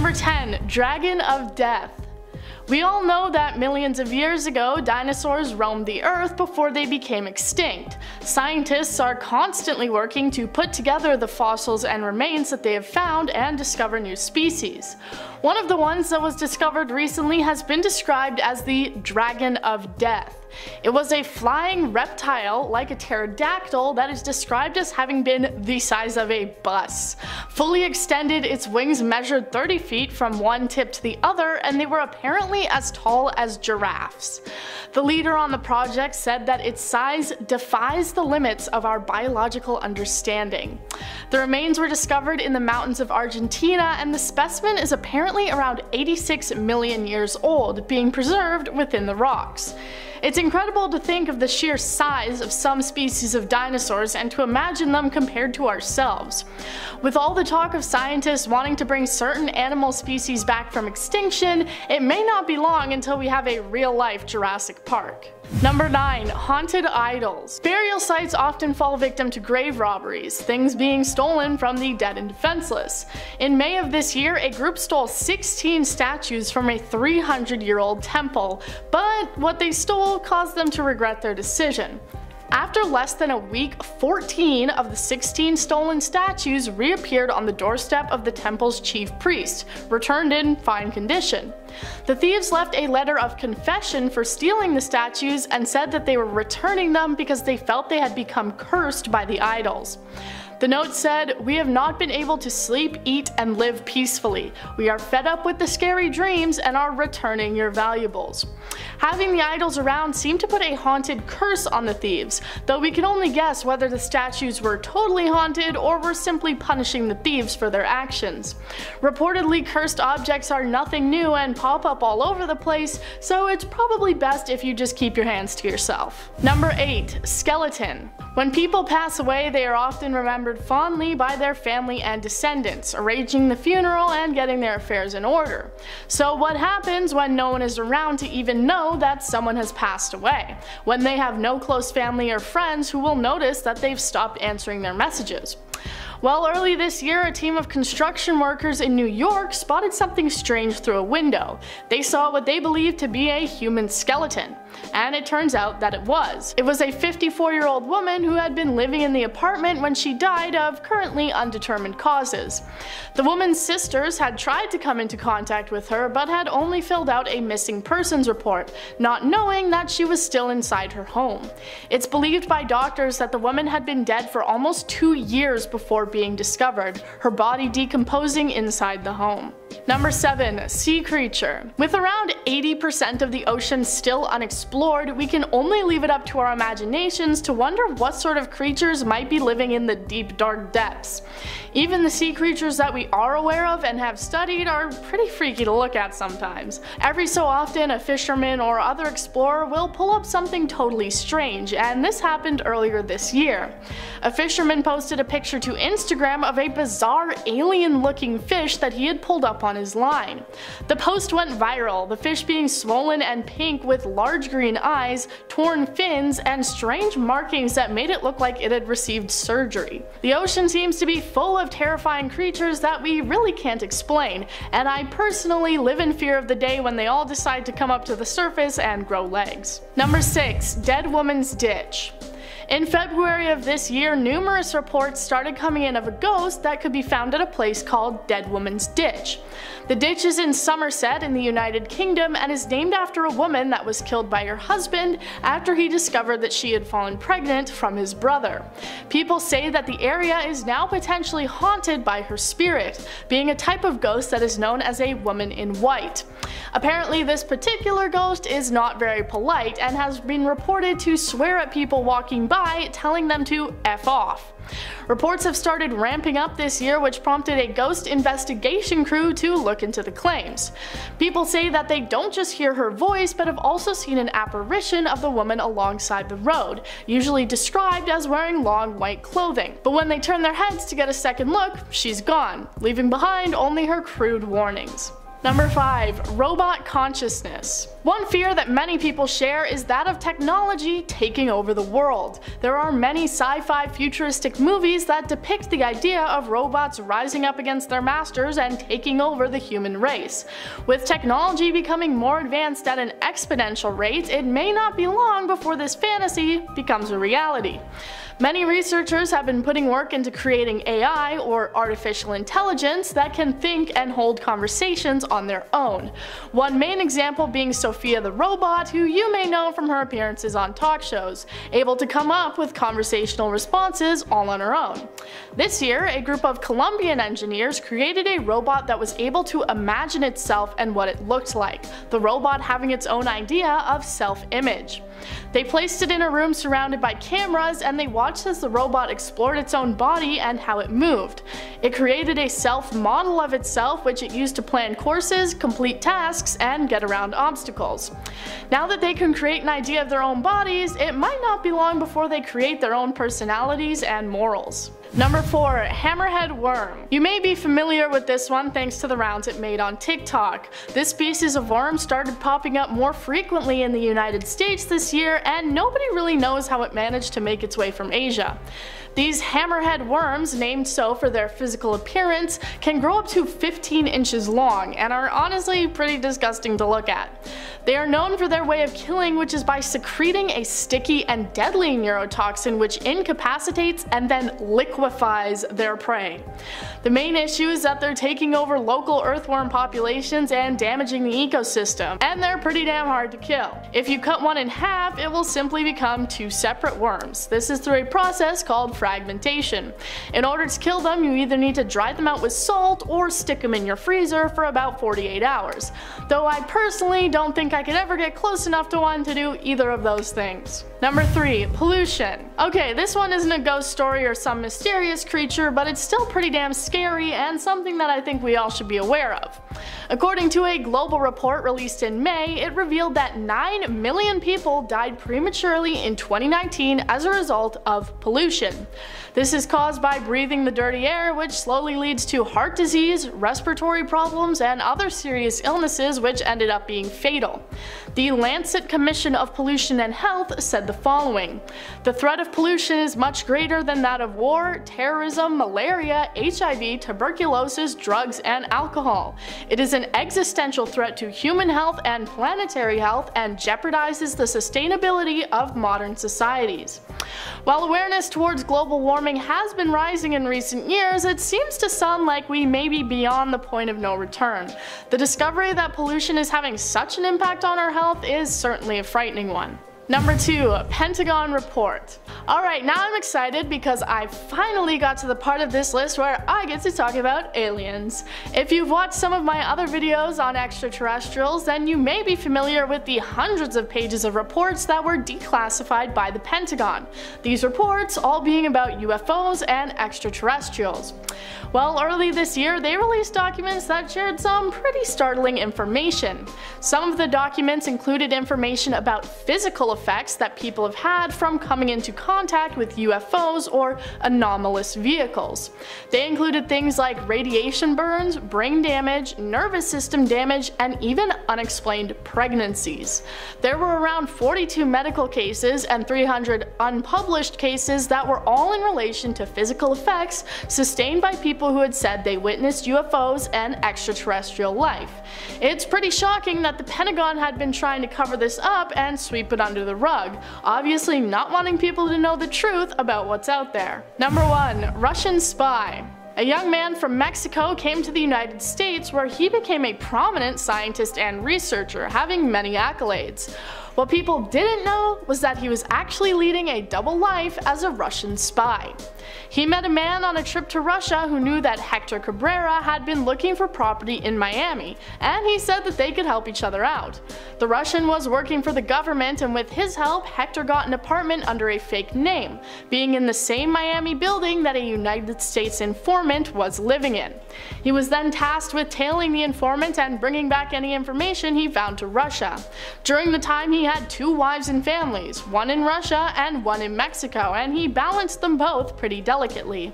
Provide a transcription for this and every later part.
Number 10. Dragon of Death. We all know that millions of years ago, dinosaurs roamed the earth before they became extinct. Scientists are constantly working to put together the fossils and remains that they have found and discover new species. One of the ones that was discovered recently has been described as the Dragon of Death. It was a flying reptile like a pterodactyl that is described as having been the size of a bus. Fully extended, its wings measured 30 feet from one tip to the other, and they were apparently as tall as giraffes. The leader on the project said that its size defies the limits of our biological understanding. The remains were discovered in the mountains of Argentina, and the specimen is apparently around 86 million years old, being preserved within the rocks. It's incredible to think of the sheer size of some species of dinosaurs and to imagine them compared to ourselves. With all the talk of scientists wanting to bring certain animal species back from extinction, it may not be long until we have a real-life Jurassic Park. Number 9. Haunted idols. Burial sites often fall victim to grave robberies, things being stolen from the dead and defenseless. In May of this year, a group stole 16 statues from a 300-year-old temple, but what they stole caused them to regret their decision. After less than a week, 14 of the 16 stolen statues reappeared on the doorstep of the temple's chief priest, returned in fine condition. The thieves left a letter of confession for stealing the statues and said that they were returning them because they felt they had become cursed by the idols. The note said, "We have not been able to sleep, eat, and live peacefully. We are fed up with the scary dreams and are returning your valuables." Having the idols around seemed to put a haunted curse on the thieves, though we can only guess whether the statues were totally haunted or were simply punishing the thieves for their actions. Reportedly, cursed objects are nothing new and pop up all over the place, so it's probably best if you just keep your hands to yourself. Number 8. Skeleton. When people pass away, they are often remembered fondly by their family and descendants, arranging the funeral and getting their affairs in order. So what happens when no one is around to even know that someone has passed away? When they have no close family or friends who will notice that they've stopped answering their messages? Well, early this year, a team of construction workers in New York spotted something strange through a window. They saw what they believed to be a human skeleton. And it turns out that it was. It was a 54-year-old woman who had been living in the apartment when she died of currently undetermined causes. The woman's sisters had tried to come into contact with her but had only filled out a missing persons report, not knowing that she was still inside her home. It's believed by doctors that the woman had been dead for almost 2 years before being discovered, her body decomposing inside the home. Number 7. Sea creature. With around 80% of the ocean still unexplored, we can only leave it up to our imaginations to wonder what sort of creatures might be living in the deep dark depths. Even the sea creatures that we are aware of and have studied are pretty freaky to look at sometimes. Every so often, a fisherman or other explorer will pull up something totally strange, and this happened earlier this year. A fisherman posted a picture to Instagram of a bizarre alien-looking fish that he had pulled up on his line. The post went viral, the fish being swollen and pink with large green eyes, torn fins, and strange markings that made it look like it had received surgery. The ocean seems to be full of terrifying creatures that we really can't explain, and I personally live in fear of the day when they all decide to come up to the surface and grow legs. Number 6. Dead Woman's Ditch. In February of this year, numerous reports started coming in of a ghost that could be found at a place called Dead Woman's Ditch. The ditch is in Somerset in the United Kingdom and is named after a woman that was killed by her husband after he discovered that she had fallen pregnant from his brother. People say that the area is now potentially haunted by her spirit, being a type of ghost that is known as a woman in white. Apparently, this particular ghost is not very polite and has been reported to swear at people walking by, telling them to F off. Reports have started ramping up this year, which prompted a ghost investigation crew to look into the claims. People say that they don't just hear her voice, but have also seen an apparition of the woman alongside the road, usually described as wearing long white clothing. But when they turn their heads to get a second look, she's gone, leaving behind only her crude warnings. Number 5. Robot consciousness. One fear that many people share is that of technology taking over the world. There are many sci-fi futuristic movies that depict the idea of robots rising up against their masters and taking over the human race. With technology becoming more advanced at an exponential rate, it may not be long before this fantasy becomes a reality. Many researchers have been putting work into creating AI, or artificial intelligence, that can think and hold conversations on their own. One main example being Sophia the robot, who you may know from her appearances on talk shows, able to come up with conversational responses all on her own. This year, a group of Colombian engineers created a robot that was able to imagine itself and what it looked like, the robot having its own idea of self-image. They placed it in a room surrounded by cameras, and they watched as the robot explored its own body and how it moved. It created a self-model of itself, which it used to plan courses, complete tasks, and get around obstacles. Now that they can create an idea of their own bodies, it might not be long before they create their own personalities and morals. Number 4. Hammerhead worm. You may be familiar with this one thanks to the rounds it made on TikTok. This species of worm started popping up more frequently in the United States this year, and nobody really knows how it managed to make its way from Asia. These hammerhead worms, named so for their physical appearance, can grow up to 15 inches long and are honestly pretty disgusting to look at. They are known for their way of killing, which is by secreting a sticky and deadly neurotoxin which incapacitates and then liquefies their prey. The main issue is that they're taking over local earthworm populations and damaging the ecosystem, and they're pretty damn hard to kill. If you cut one in half, it will simply become 2 separate worms. This is through a process called fragmentation. In order to kill them, you either need to dry them out with salt or stick them in your freezer for about 48 hours. Though I personally don't think I could ever get close enough to one to do either of those things. Number 3. Pollution. Okay, this one isn't a ghost story or some mysterious creature, but it's still pretty damn scary and something that I think we all should be aware of. According to a global report released in May, it revealed that 9 million people died prematurely in 2019 as a result of pollution. This is caused by breathing the dirty air, which slowly leads to heart disease, respiratory problems, and other serious illnesses which ended up being fatal. The Lancet Commission of Pollution and Health said the following: "The threat of pollution is much greater than that of war, terrorism, malaria, HIV, tuberculosis, drugs, and alcohol. It is an existential threat to human health and planetary health and jeopardizes the sustainability of modern societies." While awareness towards global warming has been rising in recent years, it seems to some like we may be beyond the point of no return. The discovery that pollution is having such an impact on our health is certainly a frightening one. Number 2. Pentagon report. Alright, now I'm excited because I finally got to the part of this list where I get to talk about aliens. If you've watched some of my other videos on extraterrestrials, then you may be familiar with the hundreds of pages of reports that were declassified by the Pentagon. These reports all being about UFOs and extraterrestrials. Well, early this year, they released documents that shared some pretty startling information. Some of the documents included information about physical effects that people have had from coming into contact with UFOs or anomalous vehicles. They included things like radiation burns, brain damage, nervous system damage, and even unexplained pregnancies. There were around 42 medical cases and 300 unpublished cases that were all in relation to physical effects sustained by people who had said they witnessed UFOs and extraterrestrial life. It's pretty shocking that the Pentagon had been trying to cover this up and sweep it under the rug, obviously not wanting people to know the truth about what's out there. Number 1. Russian spy. A young man from Mexico came to the United States where he became a prominent scientist and researcher, having many accolades. What people didn't know was that he was actually leading a double life as a Russian spy. He met a man on a trip to Russia who knew that Hector Cabrera had been looking for property in Miami, and he said that they could help each other out. The Russian was working for the government, and with his help, Hector got an apartment under a fake name, being in the same Miami building that a United States informant was living in. He was then tasked with tailing the informant and bringing back any information he found to Russia. During the time, he had 2 wives and families, one in Russia and one in Mexico, and he balanced them both pretty delicately.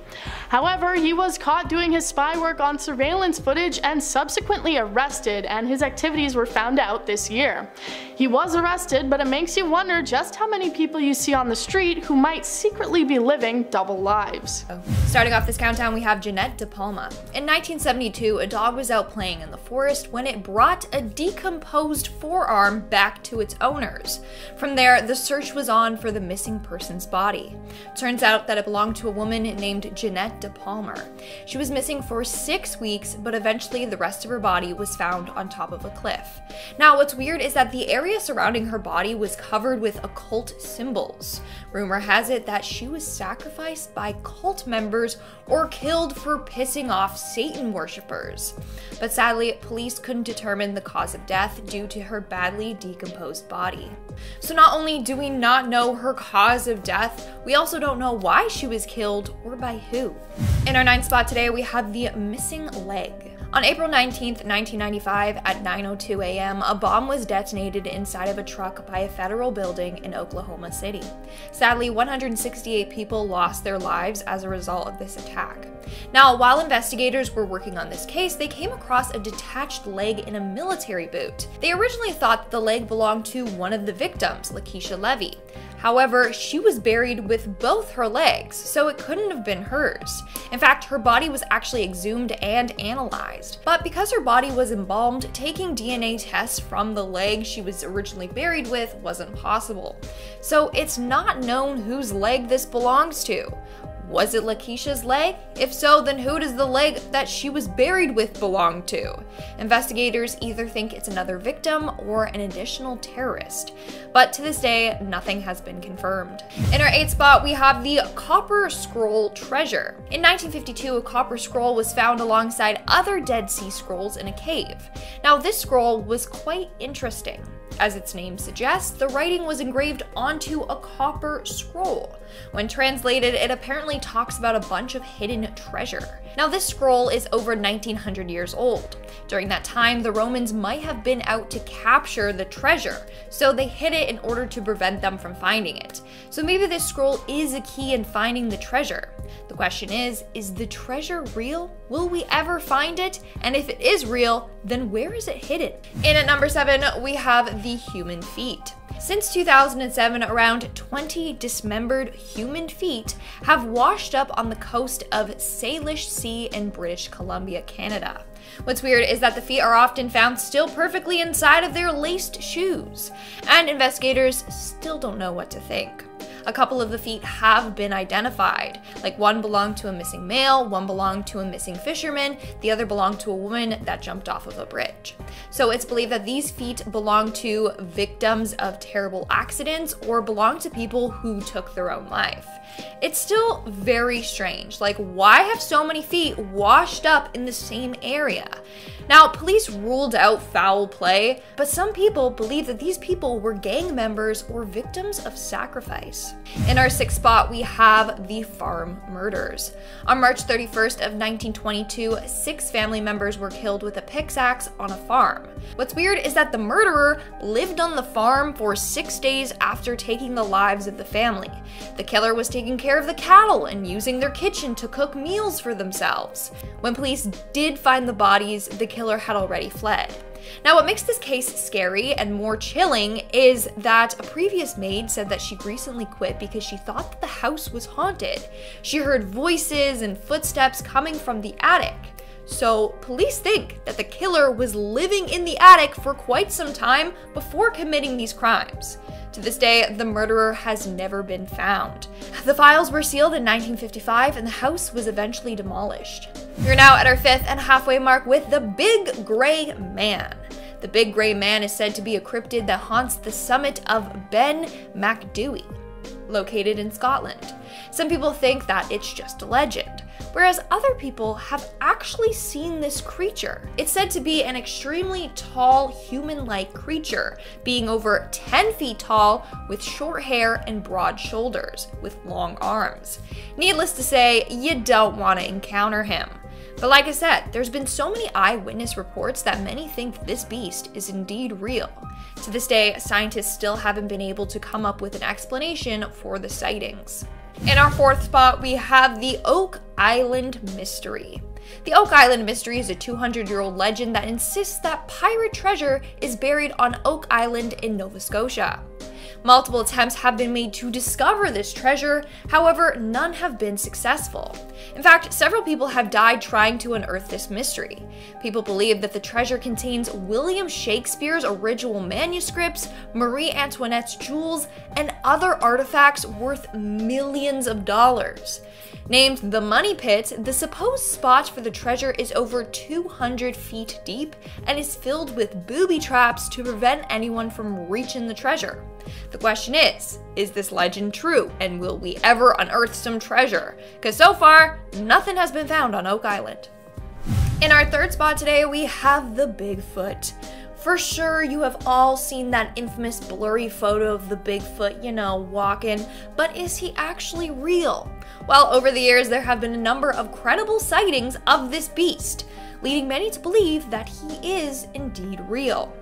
However, he was caught doing his spy work on surveillance footage and subsequently arrested, and his activities were found out this year. He was arrested, but it makes you wonder just how many people you see on the street who might secretly be living double lives. Starting off this countdown, we have Jeanette De Palma. In 1972, a dog was out playing in the forest when it brought a decomposed forearm back to its owners. From there, the search was on for the missing person's body. Turns out that it belonged to a woman named Jeanette De Palma. She was missing for 6 weeks, but eventually the rest of her body was found on top of a cliff. Now, what's weird is that the area surrounding her body was covered with occult symbols. Rumor has it that she was sacrificed by cult members or killed for pissing off Satan worshippers. But sadly, police couldn't determine the cause of death due to her badly decomposed body. So not only do we not know her cause of death, we also don't know why she was killed or by who. In our 9th spot today, we have the missing leg. On April 19, 1995, at 9:02 a.m., a bomb was detonated inside of a truck by a federal building in Oklahoma City. Sadly, 168 people lost their lives as a result of this attack. Now, while investigators were working on this case, they came across a detached leg in a military boot. They originally thought that the leg belonged to one of the victims, Lakeisha Levy. However, she was buried with both her legs, so it couldn't have been hers. In fact, her body was actually exhumed and analyzed. But because her body was embalmed, taking DNA tests from the leg she was originally buried with wasn't possible. So it's not known whose leg this belongs to. Was it Lakeisha's leg? If so, then who does the leg that she was buried with belong to? Investigators either think it's another victim or an additional terrorist. But to this day, nothing has been confirmed. In our 8th spot, we have the Copper Scroll treasure. In 1952, a copper scroll was found alongside other Dead Sea Scrolls in a cave. Now, this scroll was quite interesting. As its name suggests, the writing was engraved onto a copper scroll. When translated, it apparently talks about a bunch of hidden treasure. Now, this scroll is over 1900 years old. During that time, the Romans might have been out to capture the treasure, so they hid it in order to prevent them from finding it. So maybe this scroll is a key in finding the treasure. The question is the treasure real? Will we ever find it? And if it is real, then where is it hidden? And at number 7, we have the human feet. Since 2007, around 20 dismembered human feet have washed up on the coast of Salish Sea in British Columbia, Canada. What's weird is that the feet are often found still perfectly inside of their laced shoes, and investigators still don't know what to think. A couple of the feet have been identified, like one belonged to a missing male, one belonged to a missing fisherman, the other belonged to a woman that jumped off of a bridge. So it's believed that these feet belong to victims of terrible accidents or belong to people who took their own life. It's still very strange, like why have so many feet washed up in the same area? Now, police ruled out foul play, but some people believe that these people were gang members or victims of sacrifice. In our 6th spot, we have the farm murders. On March 31st of 1922, 6 family members were killed with a pickaxe on a farm. What's weird is that the murderer lived on the farm for 6 days after taking the lives of the family. The killer was taking care of the cattle and using their kitchen to cook meals for themselves. When police did find the bodies, the killer had already fled. Now, what makes this case scary and more chilling is that a previous maid said that she recently quit because she thought that the house was haunted. She heard voices and footsteps coming from the attic. So police think that the killer was living in the attic for quite some time before committing these crimes. To this day, the murderer has never been found. The files were sealed in 1955 and the house was eventually demolished. We're now at our 5th and halfway mark with the Big Grey Man. The Big Grey Man is said to be a cryptid that haunts the summit of Ben Macdui, located in Scotland. Some people think that it's just a legend, whereas other people have actually seen this creature. It's said to be an extremely tall, human-like creature, being over 10 feet tall, with short hair and broad shoulders, with long arms. Needless to say, you don't want to encounter him. But like I said, there's been so many eyewitness reports that many think this beast is indeed real. To this day, scientists still haven't been able to come up with an explanation for the sightings. In our fourth spot, we have the Oak Island Mystery. The Oak Island Mystery is a 200-year-old legend that insists that pirate treasure is buried on Oak Island in Nova Scotia. Multiple attempts have been made to discover this treasure, however, none have been successful. In fact, several people have died trying to unearth this mystery. People believe that the treasure contains William Shakespeare's original manuscripts, Marie Antoinette's jewels, and other artifacts worth millions of dollars. Named the Money Pit, the supposed spot for the treasure is over 200 feet deep and is filled with booby traps to prevent anyone from reaching the treasure. The question is this legend true, and will we ever unearth some treasure? Because so far, nothing has been found on Oak Island. In our third spot today, we have the Bigfoot. For sure, you have all seen that infamous blurry photo of the Bigfoot, walking, but is he actually real? Well, over the years, there have been a number of credible sightings of this beast, leading many to believe that he is indeed real.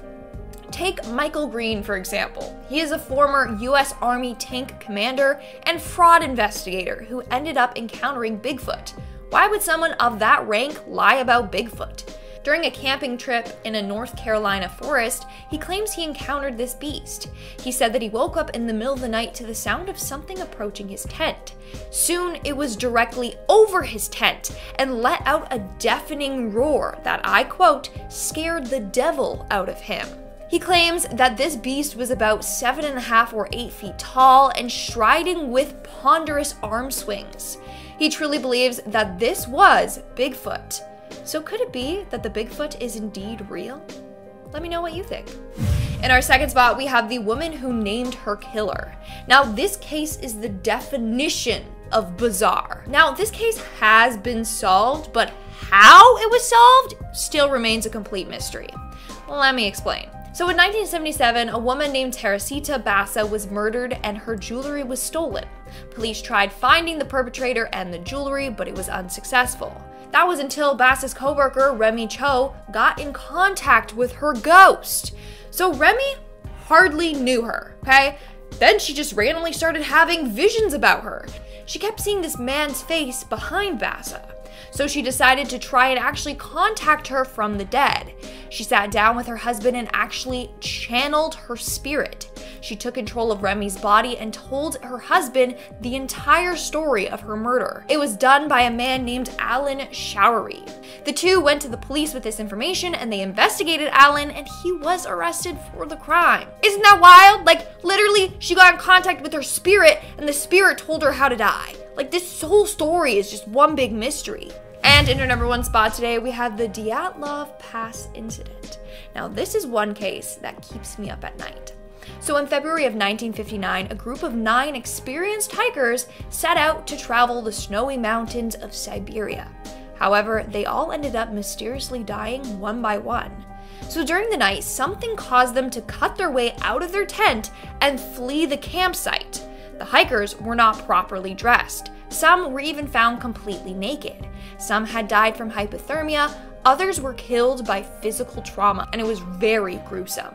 Take Michael Green, for example. He is a former US Army tank commander and fraud investigator who ended up encountering Bigfoot. Why would someone of that rank lie about Bigfoot? During a camping trip in a North Carolina forest, he claims he encountered this beast. He said that he woke up in the middle of the night to the sound of something approaching his tent. Soon, it was directly over his tent and let out a deafening roar that, I quote, scared the devil out of him. He claims that this beast was about 7.5 or 8 feet tall and striding with ponderous arm swings. He truly believes that this was Bigfoot. So could it be that the Bigfoot is indeed real? Let me know what you think. In our second spot, we have the woman who named her killer. Now, this case is the definition of bizarre. Now, this case has been solved, but how it was solved still remains a complete mystery. Let me explain. So in 1977, a woman named Teresita Bassa was murdered and her jewelry was stolen. Police tried finding the perpetrator and the jewelry, but it was unsuccessful. That was until Bassa's coworker, Remy Cho, got in contact with her ghost. So Remy hardly knew her, okay? Then she just randomly started having visions about her. She kept seeing this man's face behind Bassa. So she decided to try and actually contact her from the dead. She sat down with her husband and actually channeled her spirit. She took control of Remy's body and told her husband the entire story of her murder. It was done by a man named Alan Showery. The two went to the police with this information and they investigated Alan and he was arrested for the crime. Isn't that wild? Like, literally, she got in contact with her spirit and the spirit told her how to die. Like, this whole story is just one big mystery. And in our number one spot today, we have the Dyatlov Pass incident. Now, this is one case that keeps me up at night. So in February of 1959, a group of 9 experienced hikers set out to travel the snowy mountains of Siberia. However, they all ended up mysteriously dying one by one. So during the night, something caused them to cut their way out of their tent and flee the campsite. The hikers were not properly dressed. Some were even found completely naked. Some had died from hypothermia, others were killed by physical trauma, and it was very gruesome.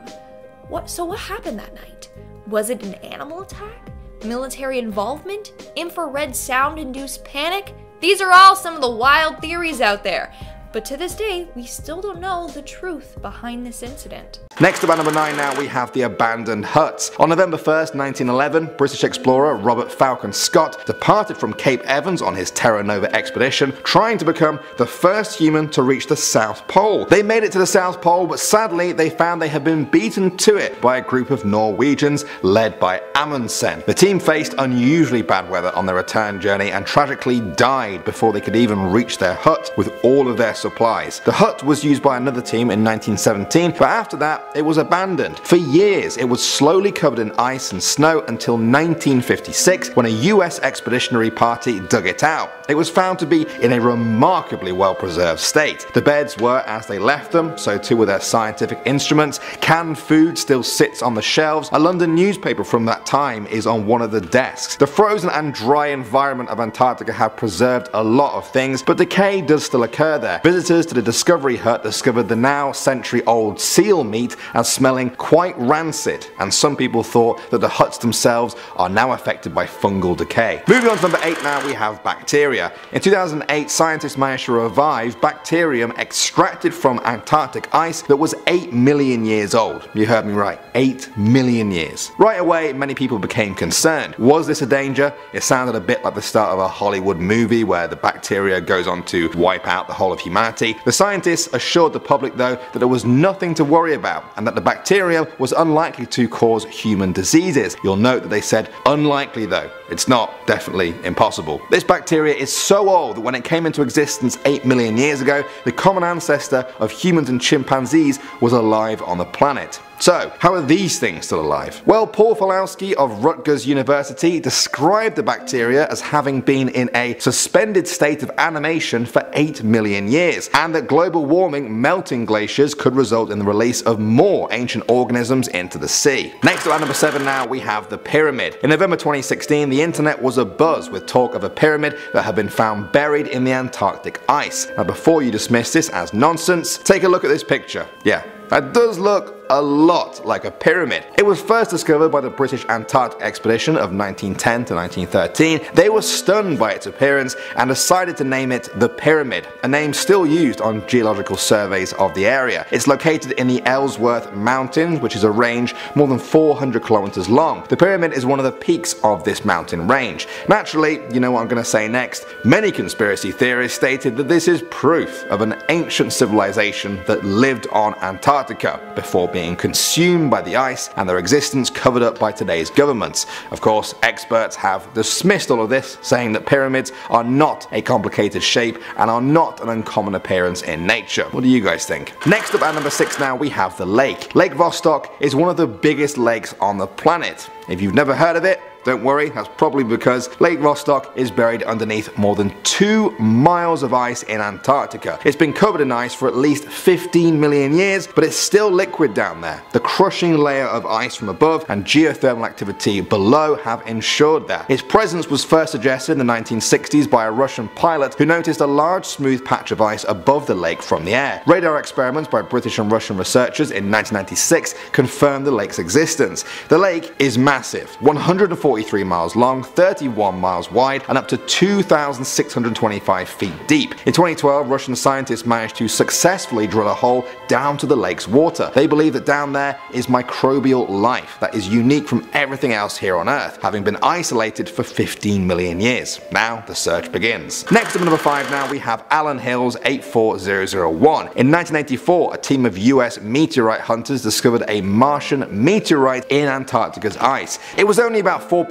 So what happened that night? Was it an animal attack? Military involvement? Infrared sound-induced panic? These are all some of the wild theories out there. But to this day, we still don't know the truth behind this incident. Next up at number 9 now, we have the abandoned huts. On November 1st, 1911, British explorer Robert Falcon Scott departed from Cape Evans on his Terra Nova expedition, trying to become the first human to reach the South Pole. They made it to the South Pole, but sadly they found they had been beaten to it by a group of Norwegians led by Amundsen. The team faced unusually bad weather on their return journey and tragically died before they could even reach their hut with all of their supplies. The hut was used by another team in 1917, but after that it was abandoned. For years it was slowly covered in ice and snow until 1956 when a US expeditionary party dug it out. It was found to be in a remarkably well preserved state. The beds were as they left them, so too were their scientific instruments. Canned food still sits on the shelves. A London newspaper from that time is on one of the desks. The frozen and dry environment of Antarctica have preserved a lot of things, but decay does still occur there. visitors to the Discovery Hut discovered the now century-old seal meat as smelling quite rancid, and some people thought that the huts themselves are now affected by fungal decay. Moving on to number 8 now, we have bacteria. In 2008, scientists managed to revive bacterium extracted from Antarctic ice that was 8 million years old. You heard me right, 8 million years. Right away, many people became concerned. Was this a danger? It sounded a bit like the start of a Hollywood movie where the bacteria goes on to wipe out the whole of humanity. The scientists assured the public though that there was nothing to worry about and that the bacteria was unlikely to cause human diseases. You'll note that they said unlikely though. It's not definitely impossible. This bacteria is so old that when it came into existence 8 million years ago, the common ancestor of humans and chimpanzees was alive on the planet. So, how are these things still alive? Well, Paul Falowski of Rutgers University described the bacteria as having been in a suspended state of animation for 8 million years, and that global warming melting glaciers could result in the release of more ancient organisms into the sea. Next up at number 7 now, we have the pyramid. In November 2016, the internet was abuzz with talk of a pyramid that had been found buried in the Antarctic ice. Now before you dismiss this as nonsense, take a look at this picture. Yeah, that does look a lot like a pyramid. It was first discovered by the British Antarctic expedition of 1910 to 1913. They were stunned by its appearance and decided to name it the Pyramid, a name still used on geological surveys of the area. It's located in the Ellsworth Mountains, which is a range more than 400 kilometers long. The pyramid is one of the peaks of this mountain range. Naturally, you know what I'm going to say next. Many conspiracy theorists stated that this is proof of an ancient civilization that lived on Antarctica before being consumed by the ice and their existence covered up by today's governments. Of course, experts have dismissed all of this, saying that pyramids are not a complicated shape and are not an uncommon appearance in nature. What do you guys think? Next up at number 6 now, we have the lake. Lake Vostok is one of the biggest lakes on the planet. If you've never heard of it, don't worry, that's probably because Lake Vostok is buried underneath more than 2 miles of ice in Antarctica. It's been covered in ice for at least 15 million years, but it's still liquid down there. The crushing layer of ice from above and geothermal activity below have ensured that. Its presence was first suggested in the 1960s by a Russian pilot who noticed a large smooth patch of ice above the lake from the air. Radar experiments by British and Russian researchers in 1996 confirmed the lake's existence. The lake is massive, 143 miles long, 31 miles wide, and up to 2,625 feet deep. In 2012, Russian scientists managed to successfully drill a hole down to the lake's water. They believe that down there is microbial life that is unique from everything else here on Earth, having been isolated for 15 million years. Now the search begins. Next up at number 5 now, we have Allen Hills 84001. In 1984, a team of US meteorite hunters discovered a Martian meteorite in Antarctica's ice. It was only about 4.3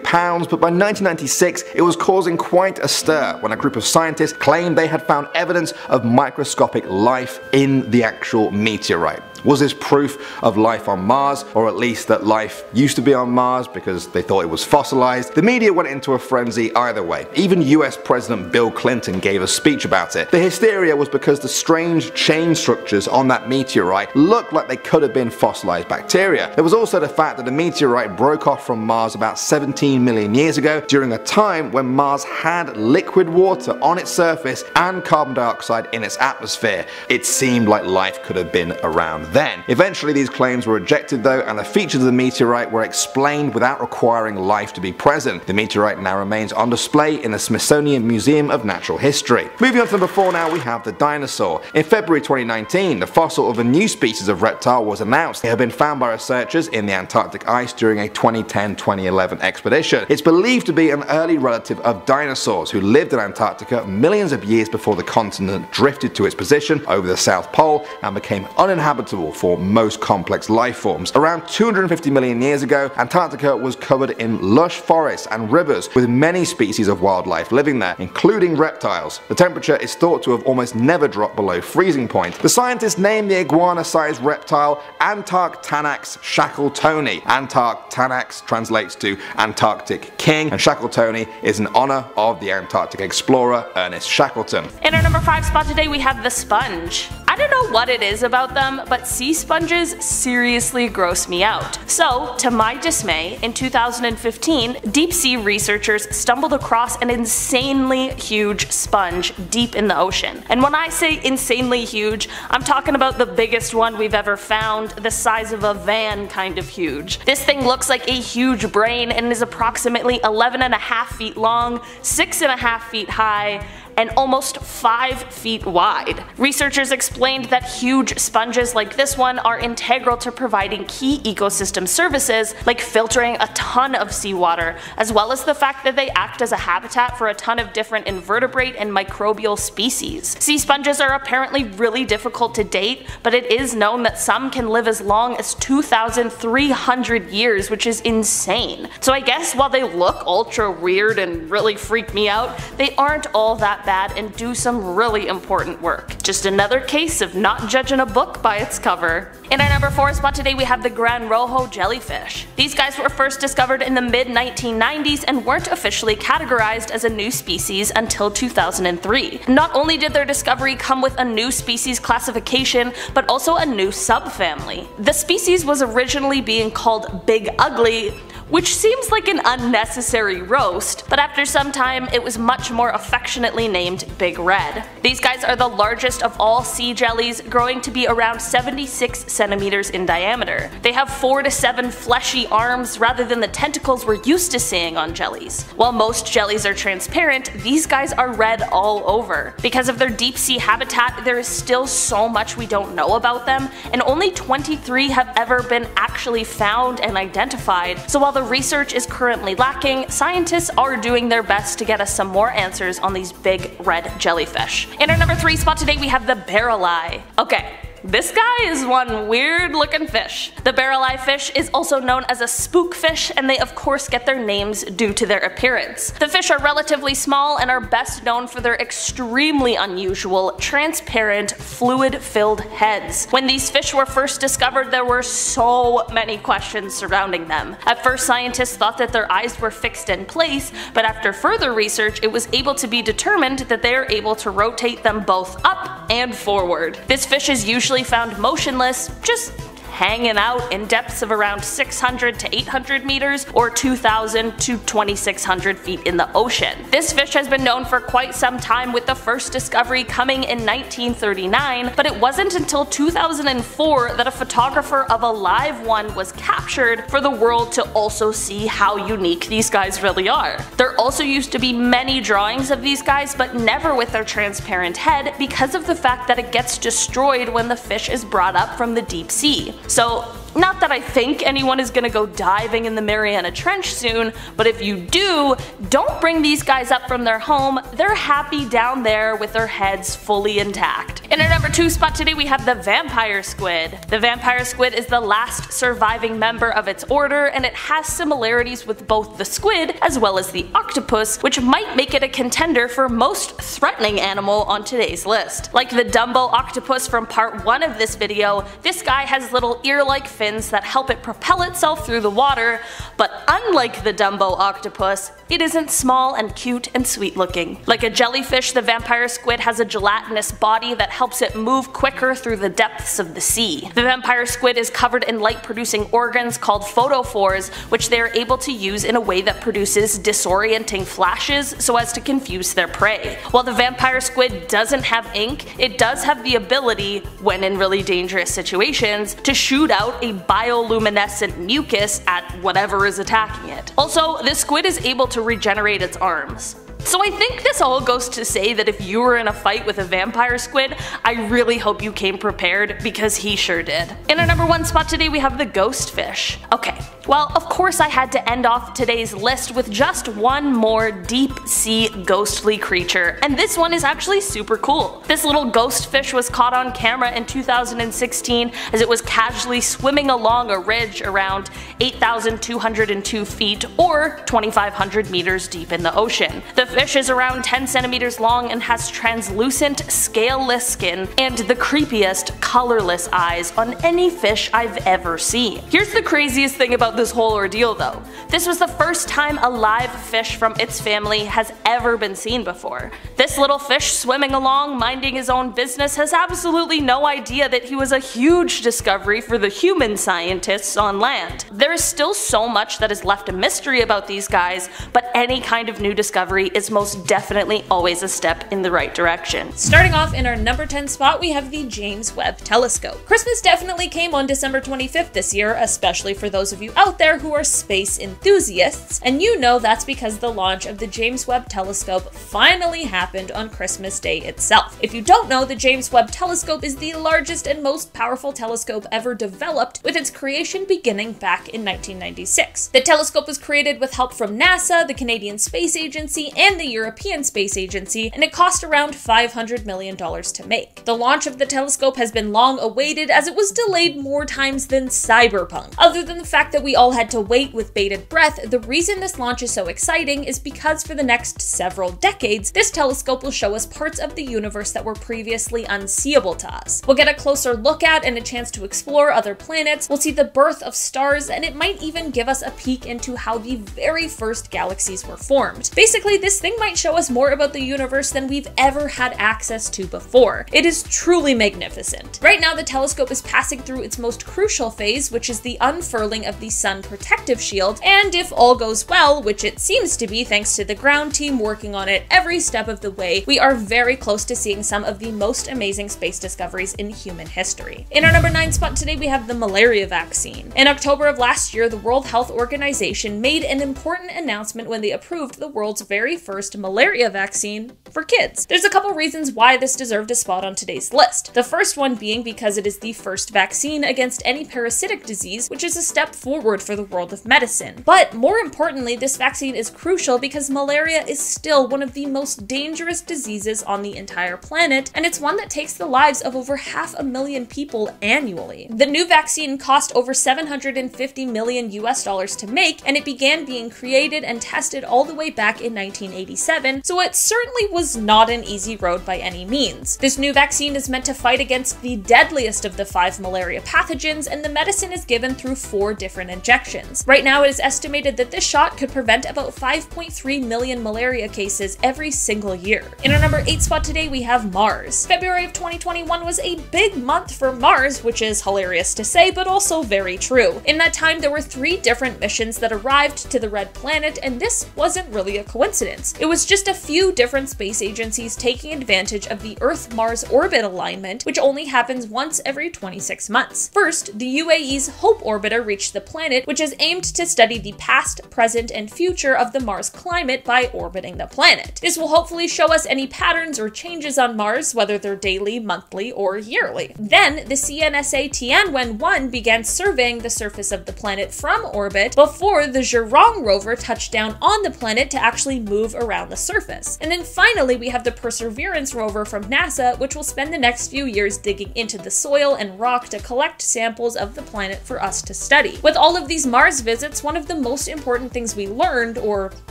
pounds, but by 1996 it was causing quite a stir when a group of scientists claimed they had found evidence of microscopic life in the actual meteorite. Was this proof of life on Mars, or at least that life used to be on Mars because they thought it was fossilized? The media went into a frenzy either way. Even US President Bill Clinton gave a speech about it. The hysteria was because the strange chain structures on that meteorite looked like they could have been fossilized bacteria. There was also the fact that the meteorite broke off from Mars about 17 million years ago, during a time when Mars had liquid water on its surface and carbon dioxide in its atmosphere. It seemed like life could have been around then. Eventually these claims were rejected though, and the features of the meteorite were explained without requiring life to be present. The meteorite now remains on display in the Smithsonian Museum of Natural History. Moving on to number 4 now, we have the dinosaur. In February 2019, the fossil of a new species of reptile was announced. It had been found by researchers in the Antarctic ice during a 2010-2011 expedition. It's believed to be an early relative of dinosaurs who lived in Antarctica millions of years before the continent drifted to its position over the South Pole and became uninhabitable for most complex life forms. Around 250 million years ago, Antarctica was covered in lush forests and rivers with many species of wildlife living there, including reptiles. The temperature is thought to have almost never dropped below freezing point. The scientists named the iguana-sized reptile Antarctanax shackletoni. Antarctanax translates to Antarctic King, and Shackletoni is in honor of the Antarctic explorer Ernest Shackleton. In our number 5 spot today, we have the sponge. At don't know what it is about them, but sea sponges seriously gross me out. So, to my dismay, in 2015, deep sea researchers stumbled across an insanely huge sponge deep in the ocean. And when I say insanely huge, I'm talking about the biggest one we've ever found, the size of a van kind of huge. This thing looks like a huge brain and is approximately 11.5 feet long, 6.5 feet high, and almost 5 feet wide. Researchers explained that huge sponges like this one are integral to providing key ecosystem services like filtering a ton of seawater, as well as the fact that they act as a habitat for a ton of different invertebrate and microbial species. Sea sponges are apparently really difficult to date, but it is known that some can live as long as 2,300 years, which is insane. So I guess while they look ultra weird and really freak me out, they aren't all that bad and do some really important work. Just another case of not judging a book by its cover. In our number 4 spot today we have the Gran Rojo jellyfish. These guys were first discovered in the mid-1990s and weren't officially categorized as a new species until 2003. Not only did their discovery come with a new species classification, but also a new subfamily. The species was originally being called Big Ugly, which seems like an unnecessary roast, but after some time it was much more affectionately named Big Red. These guys are the largest of all sea jellies, growing to be around 76 centimeters in diameter. They have 4 to 7 fleshy arms rather than the tentacles we're used to seeing on jellies. While most jellies are transparent, these guys are red all over. Because of their deep sea habitat, there is still so much we don't know about them, and only 23 have ever been actually found and identified, so while the research is currently lacking, scientists are doing their best to get us some more answers on these big red jellyfish. In our number 3 spot today we have the barrel eye. Okay. This guy is one weird looking fish. The barrel eye fish is also known as a spookfish, and they of course get their names due to their appearance. The fish are relatively small and are best known for their extremely unusual, transparent, fluid-filled heads. When these fish were first discovered, there were so many questions surrounding them. At first, scientists thought that their eyes were fixed in place, but after further research, it was able to be determined that they are able to rotate them both up and forward. This fish is usually found motionless, just hanging out in depths of around 600 to 800 meters or 2,000 to 2,600 feet in the ocean. This fish has been known for quite some time, with the first discovery coming in 1939, but it wasn't until 2004 that a photographer of a live one was captured for the world to also see how unique these guys really are. There also used to be many drawings of these guys, but never with their transparent head because of the fact that it gets destroyed when the fish is brought up from the deep sea. So, not that I think anyone is gonna go diving in the Mariana Trench soon, but if you do, don't bring these guys up from their home. They're happy down there with their heads fully intact. In our number 2 spot today we have the vampire squid. The vampire squid is the last surviving member of its order, and it has similarities with both the squid as well as the octopus, which might make it a contender for most threatening animal on today's list. Like the Dumbo octopus from part 1 of this video, this guy has little ear-like fins that help it propel itself through the water, but unlike the Dumbo octopus, it isn't small and cute and sweet looking. Like a jellyfish, the vampire squid has a gelatinous body that helps it move quicker through the depths of the sea. The vampire squid is covered in light-producing organs called photophores, which they are able to use in a way that produces disorienting flashes so as to confuse their prey. While the vampire squid doesn't have ink, it does have the ability, when in really dangerous situations, to shoot out a bioluminescent mucus at whatever is attacking it. Also, this squid is able to regenerate its arms. So I think this all goes to say that if you were in a fight with a vampire squid, I really hope you came prepared, because he sure did. In our number 1 spot today we have the ghost fish. Okay, well of course I had to end off today's list with just one more deep sea ghostly creature, and this one is actually super cool. This little ghost fish was caught on camera in 2016 as it was casually swimming along a ridge around 8,202 feet or 2,500 meters deep in the ocean. The fish is around 10 centimeters long and has translucent, scaleless skin and the creepiest, colorless eyes on any fish I've ever seen. Here's the craziest thing about this whole ordeal though. This was the first time a live fish from its family has ever been seen before. This This little fish swimming along, minding his own business, has absolutely no idea that he was a huge discovery for the human scientists on land. There is still so much that is left a mystery about these guys, but any kind of new discovery is most definitely always a step in the right direction. Starting off in our number 10 spot, we have the James Webb Telescope. Christmas definitely came on December 25th this year, especially for those of you out there who are space enthusiasts, and you know that's because the launch of the James Webb Telescope finally happened on Christmas Day itself. If you don't know, the James Webb Telescope is the largest and most powerful telescope ever developed, with its creation beginning back in 1996. The telescope was created with help from NASA, the Canadian Space Agency, and the European Space Agency, and it cost around $500 million to make. The launch of the telescope has been long awaited, as it was delayed more times than Cyberpunk. Other than the fact that we all had to wait with bated breath, the reason this launch is so exciting is because for the next several decades, this telescope will show us parts of the universe that were previously unseeable to us. We'll get a closer look at and a chance to explore other planets, we'll see the birth of stars, and it might even give us a peek into how the very first galaxies were formed. Basically, this thing might show us more about the universe than we've ever had access to before. It is truly magnificent. Right now, the telescope is passing through its most crucial phase, which is the unfurling of the sun protective shield, and if all goes well, which it seems to be thanks to the ground team working on it every step of the way, we are very close to seeing some of the most amazing space discoveries in human history. In our number 9 spot today, we have the malaria vaccine. In October of last year, the World Health Organization made an important announcement when they approved the world's very first malaria vaccine for kids. There's a couple reasons why this deserved a spot on today's list. The first one being because it is the first vaccine against any parasitic disease, which is a step forward for the world of medicine. But more importantly, this vaccine is crucial because malaria is still one of the most dangerous diseases on the entire planet, and it's one that takes the lives of over 500,000 people annually. The new vaccine cost over $750 million to make, and it began being created and tested all the way back in 1987, so it certainly was not an easy road by any means. This new vaccine is meant to fight against the deadliest of the 5 malaria pathogens, and the medicine is given through 4 different injections. Right now, it is estimated that this shot could prevent about 5.3 million malaria cases every single year. In our number 8 spot today, we have Mars. February of 2021 was a big month for Mars, which is hilarious to say, but also very true. In that time, there were 3 different missions that arrived to the Red Planet, and this wasn't really a coincidence. It was just a few different space agencies taking advantage of the Earth-Mars orbit alignment, which only happens once every 26 months. First, the UAE's Hope orbiter reached the planet, which is aimed to study the past, present, and future of the Mars climate by orbiting the planet. This will hopefully show us any patterns or changes on Mars, whether they're daily, monthly, or yearly. Then, the CNSA Tianwen-1 began surveying the surface of the planet from orbit before the Zhurong rover touched down on the planet to actually move around the surface. And then finally, we have the Perseverance rover from NASA, which will spend the next few years digging into the soil and rock to collect samples of the planet for us to study. With all of these Mars visits, one of the most important things we learned, or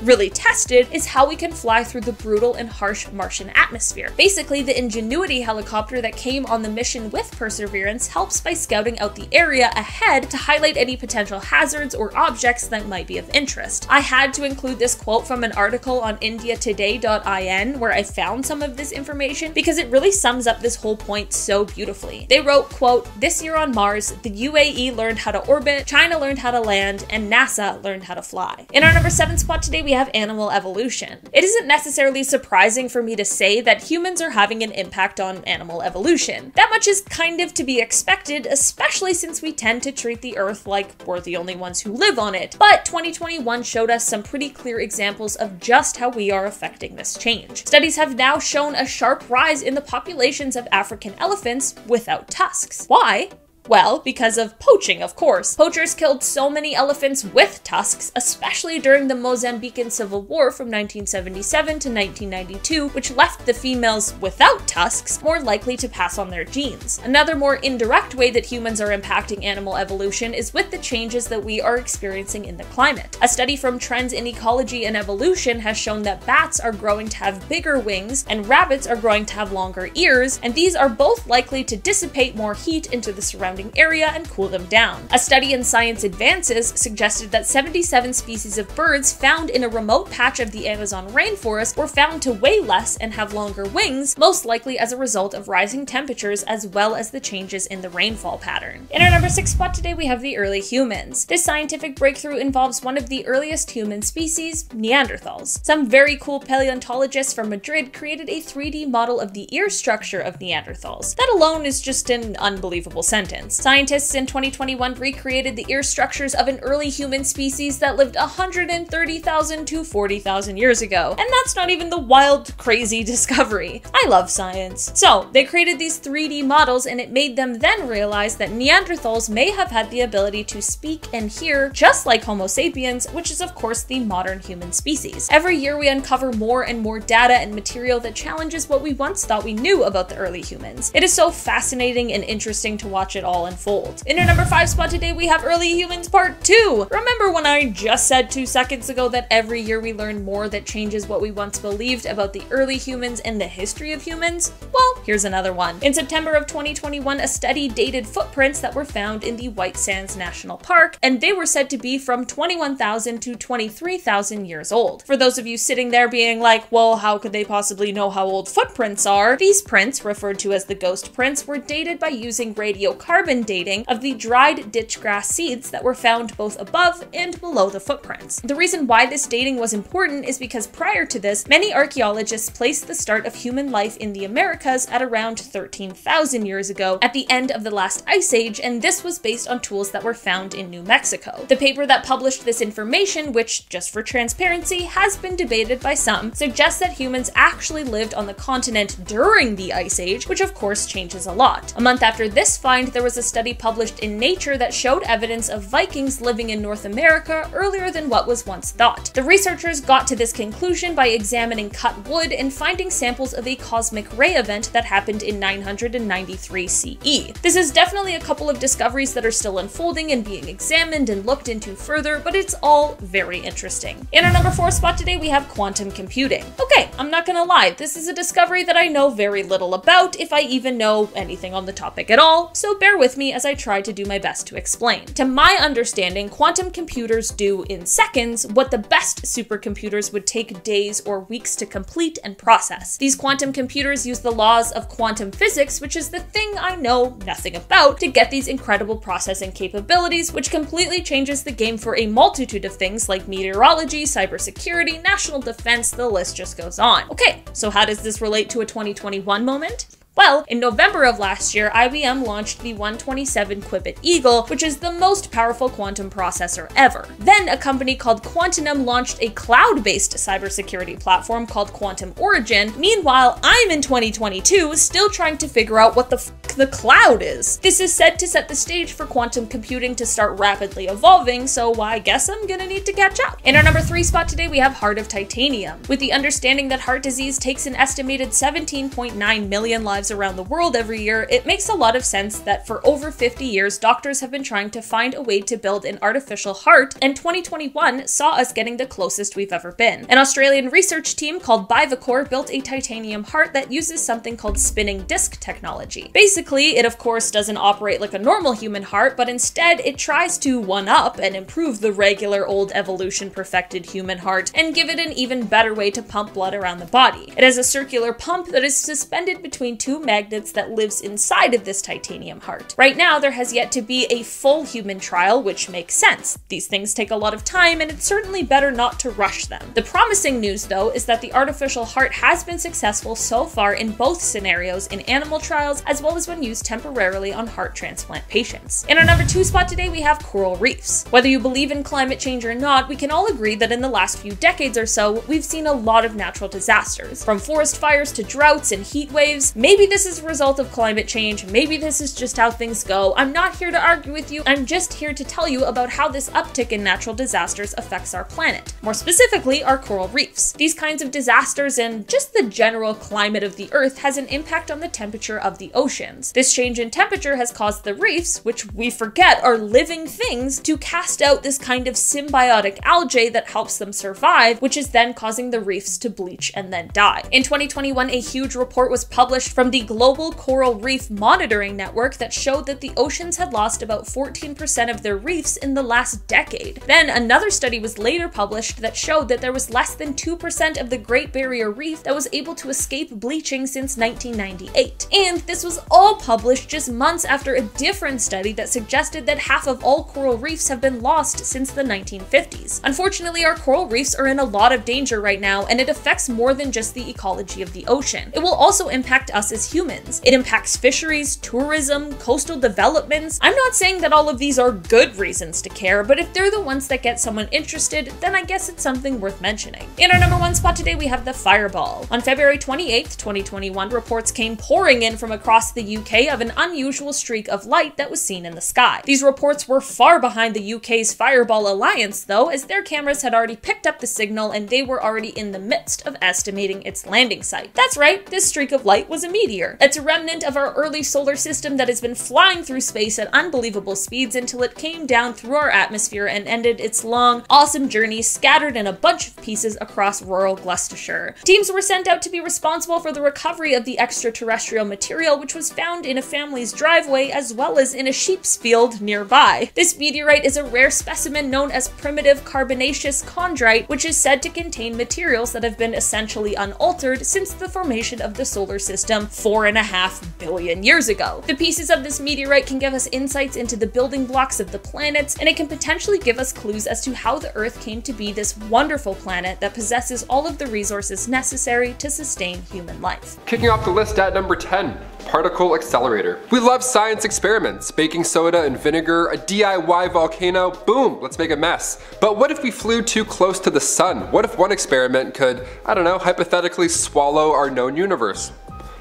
really tested, is how we can fly through the brutal and harsh Martian atmosphere. Basically, the Ingenuity helicopter that came on the mission with Perseverance helps by scouting out the area ahead to highlight any potential hazards or objects that might be of interest. I had to include this quote from an article on indiatoday.in where I found some of this information because it really sums up this whole point so beautifully. They wrote, quote, "This year on Mars, the UAE learned how to orbit, China learned how to land, and NASA learned how to fly." In our number 7 spot today, we have animal evolution. It isn't necessarily surprising for me to say that humans are having an impact on animal evolution. That much is kind of to be expected, especially since we tend to treat the Earth like we're the only ones who live on it. But 2021 showed us some pretty clear examples of just how we are affecting this change. Studies have now shown a sharp rise in the populations of African elephants without tusks. Why? Well, because of poaching, of course. Poachers killed so many elephants with tusks, especially during the Mozambican Civil War from 1977 to 1992, which left the females without tusks more likely to pass on their genes. Another more indirect way that humans are impacting animal evolution is with the changes that we are experiencing in the climate. A study from Trends in Ecology and Evolution has shown that bats are growing to have bigger wings and rabbits are growing to have longer ears, and these are both likely to dissipate more heat into the surrounding surrounding area and cool them down. A study in Science Advances suggested that 77 species of birds found in a remote patch of the Amazon rainforest were found to weigh less and have longer wings, most likely as a result of rising temperatures as well as the changes in the rainfall pattern. In our number 6 spot today, we have the early humans. This scientific breakthrough involves one of the earliest human species, Neanderthals. Some very cool paleontologists from Madrid created a 3D model of the ear structure of Neanderthals. That alone is just an unbelievable sentence. Scientists in 2021 recreated the ear structures of an early human species that lived 130,000 to 40,000 years ago. And that's not even the wild, crazy discovery. I love science. So, they created these 3D models, and it made them then realize that Neanderthals may have had the ability to speak and hear just like Homo sapiens, which is of course the modern human species. Every year we uncover more and more data and material that challenges what we once thought we knew about the early humans. It is so fascinating and interesting to watch it all unfold. In our number 5 spot today, we have Early Humans Part 2. Remember when I just said 2 seconds ago that every year we learn more that changes what we once believed about the early humans and the history of humans? Well, here's another one. In September of 2021, a study dated footprints that were found in the White Sands National Park, and they were said to be from 21,000 to 23,000 years old. For those of you sitting there being like, well, how could they possibly know how old footprints are? These prints, referred to as the ghost prints, were dated by using radiocarbon dating of the dried ditch grass seeds that were found both above and below the footprints. The reason why this dating was important is because prior to this, many archaeologists placed the start of human life in the Americas at around 13,000 years ago at the end of the last ice age, and this was based on tools that were found in New Mexico. The paper that published this information, which, just for transparency, has been debated by some, suggests that humans actually lived on the continent during the ice age, which of course changes a lot. A month after this find, there was a study published in Nature that showed evidence of Vikings living in North America earlier than what was once thought. The researchers got to this conclusion by examining cut wood and finding samples of a cosmic ray event that happened in 993 CE. This is definitely a couple of discoveries that are still unfolding and being examined and looked into further, but it's all very interesting. In our number 4 spot today, we have quantum computing. Okay, I'm not gonna lie, this is a discovery that I know very little about, if I even know anything on the topic at all, so bear with me as I try to do my best to explain. To my understanding, quantum computers do in seconds what the best supercomputers would take days or weeks to complete and process. These quantum computers use the laws of quantum physics, which is the thing I know nothing about, to get these incredible processing capabilities, which completely changes the game for a multitude of things like meteorology, cybersecurity, national defense, the list just goes on. Okay, so how does this relate to a 2021 moment? Well, in November of last year, IBM launched the 127 Qubit Eagle, which is the most powerful quantum processor ever. Then a company called Quantinuum launched a cloud-based cybersecurity platform called Quantum Origin. Meanwhile, I'm in 2022 still trying to figure out what the cloud is. This is said to set the stage for quantum computing to start rapidly evolving, so I guess I'm gonna need to catch up. In our number 3 spot today, we have Heart of Titanium. With the understanding that heart disease takes an estimated 17.9 million lives around the world every year, it makes a lot of sense that for over 50 years, doctors have been trying to find a way to build an artificial heart, and 2021 saw us getting the closest we've ever been. An Australian research team called Bivacor built a titanium heart that uses something called spinning disc technology. Basically, it of course doesn't operate like a normal human heart, but instead it tries to one-up and improve the regular old evolution-perfected human heart and give it an even better way to pump blood around the body. It has a circular pump that is suspended between two magnets that lives inside of this titanium heart. Right now, there has yet to be a full human trial, which makes sense. These things take a lot of time, and it's certainly better not to rush them. The promising news, though, is that the artificial heart has been successful so far in both scenarios in animal trials, as well as when used temporarily on heart transplant patients. In our number 2 spot today, we have coral reefs. Whether you believe in climate change or not, we can all agree that in the last few decades or so, we've seen a lot of natural disasters. From forest fires to droughts and heat waves. Maybe this is a result of climate change, maybe this is just how things go. I'm not here to argue with you, I'm just here to tell you about how this uptick in natural disasters affects our planet. More specifically, our coral reefs. These kinds of disasters and just the general climate of the Earth has an impact on the temperature of the oceans. This change in temperature has caused the reefs, which we forget are living things, to cast out this kind of symbiotic algae that helps them survive, which is then causing the reefs to bleach and then die. In 2021, a huge report was published from from the Global Coral Reef Monitoring Network that showed that the oceans had lost about 14% of their reefs in the last decade. Then another study was later published that showed that there was less than 2% of the Great Barrier Reef that was able to escape bleaching since 1998. And this was all published just months after a different study that suggested that half of all coral reefs have been lost since the 1950s. Unfortunately, our coral reefs are in a lot of danger right now, and it affects more than just the ecology of the ocean. It will also impact us as humans. It impacts fisheries, tourism, coastal developments. I'm not saying that all of these are good reasons to care, but if they're the ones that get someone interested, then I guess it's something worth mentioning. In our number one spot today, we have the fireball. On February 28th, 2021, reports came pouring in from across the UK of an unusual streak of light that was seen in the sky. These reports were far behind the UK's Fireball Alliance, though, as their cameras had already picked up the signal and they were already in the midst of estimating its landing site. That's right, this streak of light was a meteor. It's a remnant of our early solar system that has been flying through space at unbelievable speeds until it came down through our atmosphere and ended its long, awesome journey scattered in a bunch of pieces across rural Gloucestershire. Teams were sent out to be responsible for the recovery of the extraterrestrial material, which was found in a family's driveway as well as in a sheep's field nearby. This meteorite is a rare specimen known as primitive carbonaceous chondrite, which is said to contain materials that have been essentially unaltered since the formation of the solar system 4.5 billion years ago. The pieces of this meteorite can give us insights into the building blocks of the planets, and it can potentially give us clues as to how the Earth came to be this wonderful planet that possesses all of the resources necessary to sustain human life. Kicking off the list at number 10. Particle accelerator. We love science experiments. Baking soda and vinegar, a DIY volcano, boom, let's make a mess. But what if we flew too close to the sun? What if one experiment could, I don't know, hypothetically swallow our known universe?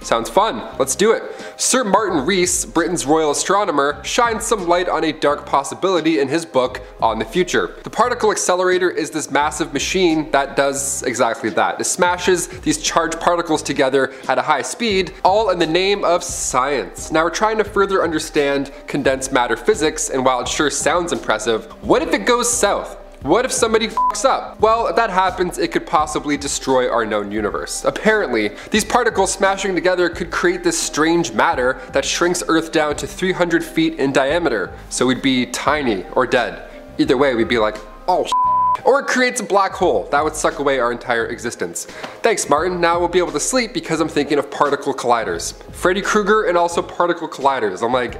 Sounds fun, let's do it. Sir Martin Rees, Britain's royal astronomer, shines some light on a dark possibility in his book, On the Future. The particle accelerator is this massive machine that does exactly that. It smashes these charged particles together at a high speed, all in the name of science. Now we're trying to further understand condensed matter physics, and while it sure sounds impressive, what if it goes south? What if somebody fucks up? Well, if that happens, it could possibly destroy our known universe. Apparently, these particles smashing together could create this strange matter that shrinks Earth down to 300 feet in diameter. So we'd be tiny or dead. Either way, we'd be like, oh shit. Or it creates a black hole that would suck away our entire existence. Thanks, Martin. Now we'll be able to sleep because I'm thinking of particle colliders. Freddy Krueger and also particle colliders. I'm like,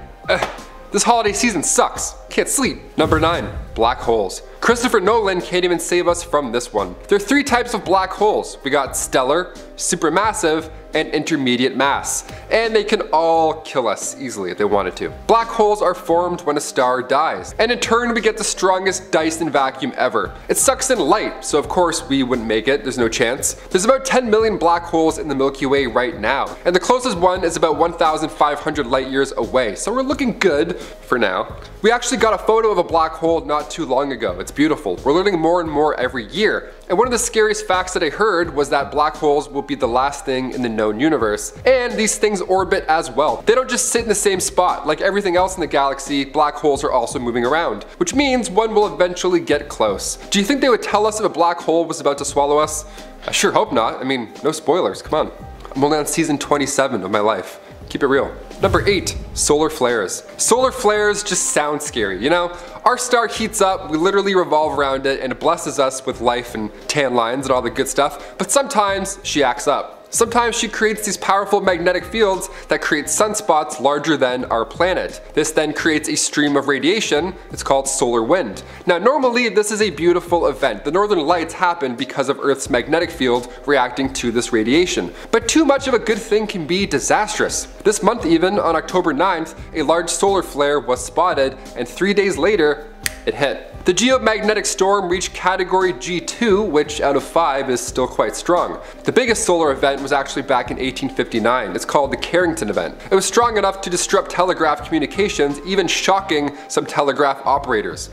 this holiday season sucks. Can't sleep. Number 9, black holes. Christopher Nolan can't even save us from this one. There are 3 types of black holes. We got stellar, supermassive, and intermediate mass. And they can all kill us easily if they wanted to. Black holes are formed when a star dies. And in turn, we get the strongest Dyson vacuum ever. It sucks in light, so of course we wouldn't make it. There's no chance. There's about 10 million black holes in the Milky Way right now. And the closest one is about 1,500 light years away. So we're looking good for now. We actually got a photo of a black hole not too long ago. It's beautiful. We're learning more and more every year. And one of the scariest facts that I heard was that black holes will be the last thing in the known universe. And these things orbit as well. They don't just sit in the same spot. Like everything else in the galaxy, black holes are also moving around, which means one will eventually get close. Do you think they would tell us if a black hole was about to swallow us? I sure hope not. I mean, no spoilers, come on. I'm only on season 27 of my life. Keep it real. Number 8, solar flares. Solar flares just sound scary, you know? Our star heats up, we literally revolve around it, and it blesses us with life and tan lines and all the good stuff, but sometimes she acts up. Sometimes she creates these powerful magnetic fields that create sunspots larger than our planet. This then creates a stream of radiation. It's called solar wind. Now normally this is a beautiful event. The northern lights happen because of Earth's magnetic field reacting to this radiation. But too much of a good thing can be disastrous. This month even, on October 9th, a large solar flare was spotted, and 3 days later, it hit. The geomagnetic storm reached category G2, which out of 5 is still quite strong. The biggest solar event was actually back in 1859. It's called the Carrington event. It was strong enough to disrupt telegraph communications, even shocking some telegraph operators.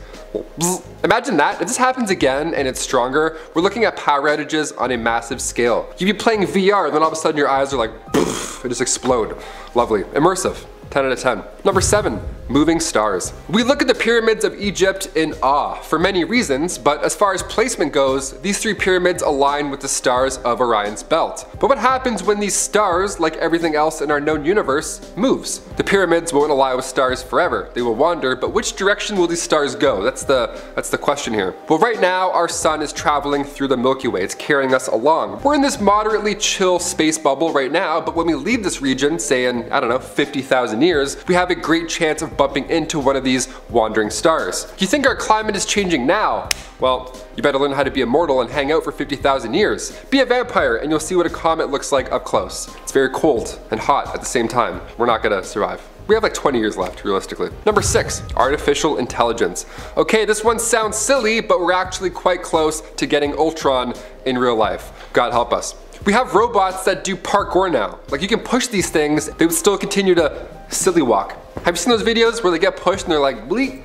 Imagine that, if this happens again and it's stronger, we're looking at power outages on a massive scale. You'd be playing VR, and then all of a sudden your eyes are like, poof, and just explode. Lovely. Immersive. 10 out of 10. Number 7, Moving stars. We look at the pyramids of Egypt in awe for many reasons, but as far as placement goes, these 3 pyramids align with the stars of Orion's belt. But what happens when these stars, like everything else in our known universe, moves? The pyramids won't align with stars forever. They will wander, but which direction will these stars go? That's the question here. Well, right now our sun is traveling through the Milky Way. It's carrying us along. We're in this moderately chill space bubble right now, but when we leave this region, say in, I don't know, 50,000 years, we have a great chance of bumping into one of these wandering stars. You think our climate is changing now? Well, you better learn how to be immortal and hang out for 50,000 years. Be a vampire and you'll see what a comet looks like up close. It's very cold and hot at the same time. We're not gonna survive. We have like 20 years left, realistically. Number 6, artificial intelligence. Okay, this one sounds silly, but we're actually quite close to getting Ultron in real life. God help us. We have robots that do parkour now. Like, you can push these things, they would still continue to silly walk. Have you seen those videos where they get pushed and they're like, bleep,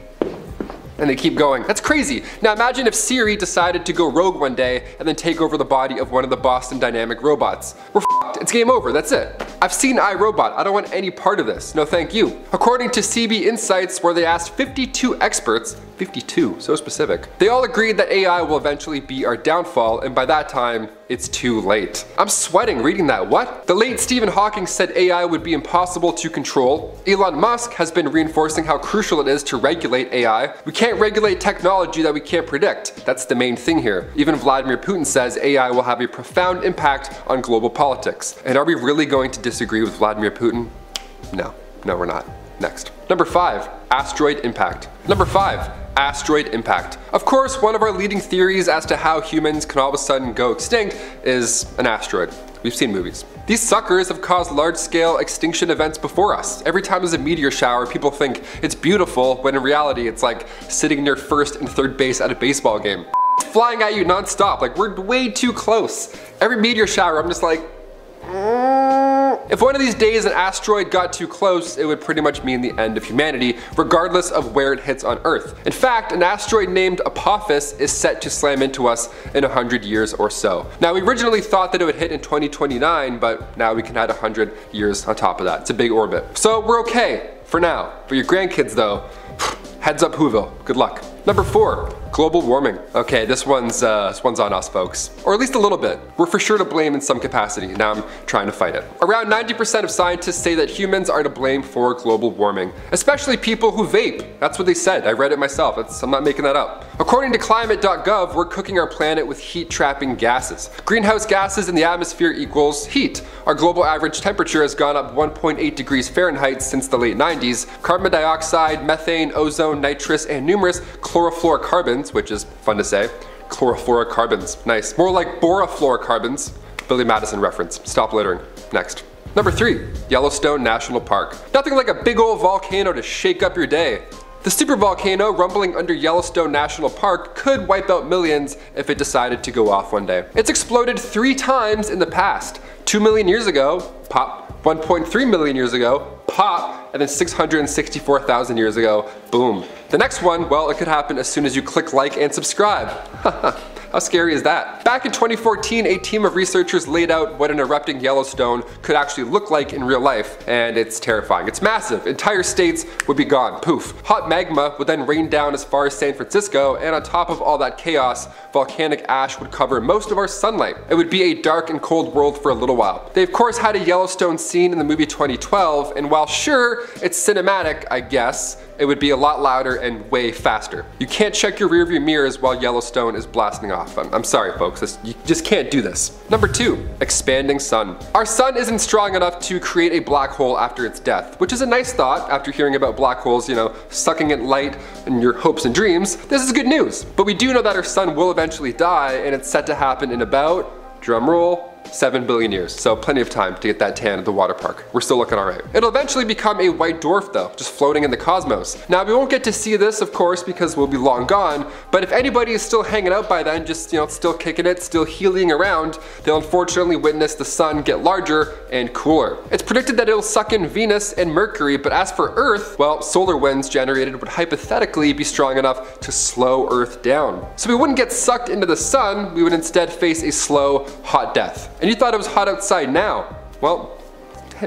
and they keep going? That's crazy. Now imagine if Siri decided to go rogue one day and then take over the body of one of the Boston Dynamic robots. We're f***ed. It's game over. That's it. I've seen iRobot. I don't want any part of this. No thank you. According to CB Insights, where they asked 52 experts, 52, so specific, they all agreed that AI will eventually be our downfall, and by that time, it's too late. I'm sweating reading that. What? The late Stephen Hawking said AI would be impossible to control. Elon Musk has been reinforcing how crucial it is to regulate AI. We can't regulate technology that we can't predict. That's the main thing here. Even Vladimir Putin says AI will have a profound impact on global politics. And are we really going to disagree with Vladimir Putin? No, we're not. Next. Number 5, asteroid impact. Number 5, asteroid impact. Of course, one of our leading theories as to how humans can all of a sudden go extinct is an asteroid. We've seen movies. These suckers have caused large-scale extinction events before us. Every time there's a meteor shower, people think it's beautiful, when in reality it's like sitting near first and third base at a baseball game. Flying at you non-stop, like we're way too close. Every meteor shower, I'm just like, if one of these days an asteroid got too close, it would pretty much mean the end of humanity, regardless of where it hits on Earth. In fact, an asteroid named Apophis is set to slam into us in 100 years or so. Now, we originally thought that it would hit in 2029, but now we can add 100 years on top of that. It's a big orbit. So we're okay for now. For your grandkids though, heads up Whoville, good luck. Number 4, global warming. Okay, this one's on us, folks. Or at least a little bit. We're for sure to blame in some capacity. Now I'm trying to fight it. Around 90% of scientists say that humans are to blame for global warming, especially people who vape. That's what they said. I read it myself. I'm not making that up. According to climate.gov, we're cooking our planet with heat-trapping gases. Greenhouse gases in the atmosphere equals heat. Our global average temperature has gone up 1.8 degrees Fahrenheit since the late 90s. Carbon dioxide, methane, ozone, nitrous, and numerous chlorofluorocarbons, which is fun to say. Chlorofluorocarbons, nice. More like borofluorocarbons. Billy Madison reference. Stop littering. Next. Number 3, Yellowstone National Park. Nothing like a big old volcano to shake up your day. The supervolcano rumbling under Yellowstone National Park could wipe out millions if it decided to go off one day. It's exploded 3 times in the past. 2 million years ago, pop. 1.3 million years ago, pop. And then 664,000 years ago, boom. The next one, well, it could happen as soon as you click like and subscribe. How scary is that? Back in 2014, a team of researchers laid out what an erupting Yellowstone could actually look like in real life, and it's terrifying. It's massive. Entire states would be gone. Poof. Hot magma would then rain down as far as San Francisco, and on top of all that chaos, volcanic ash would cover most of our sunlight. It would be a dark and cold world for a little while. They of course had a Yellowstone scene in the movie 2012, and while sure, it's cinematic, I guess, it would be a lot louder and way faster. You can't check your rearview mirrors while Yellowstone is blasting off. I'm sorry folks, you just can't do this. Number 2, expanding sun. Our sun isn't strong enough to create a black hole after its death, which is a nice thought after hearing about black holes, you know, sucking in light and your hopes and dreams. This is good news, but we do know that our sun will eventually die, and it's set to happen in about, drumroll, 7 billion years, so plenty of time to get that tan at the water park. We're still looking alright. It'll eventually become a white dwarf though, just floating in the cosmos. Now we won't get to see this of course because we'll be long gone, but if anybody is still hanging out by then, just still kicking it, still heliing around, they'll unfortunately witness the sun get larger and cooler. It's predicted that it'll suck in Venus and Mercury, but as for Earth, well, solar winds generated would hypothetically be strong enough to slow Earth down. So we wouldn't get sucked into the sun, we would instead face a slow, hot death. And you thought it was hot outside now. Well,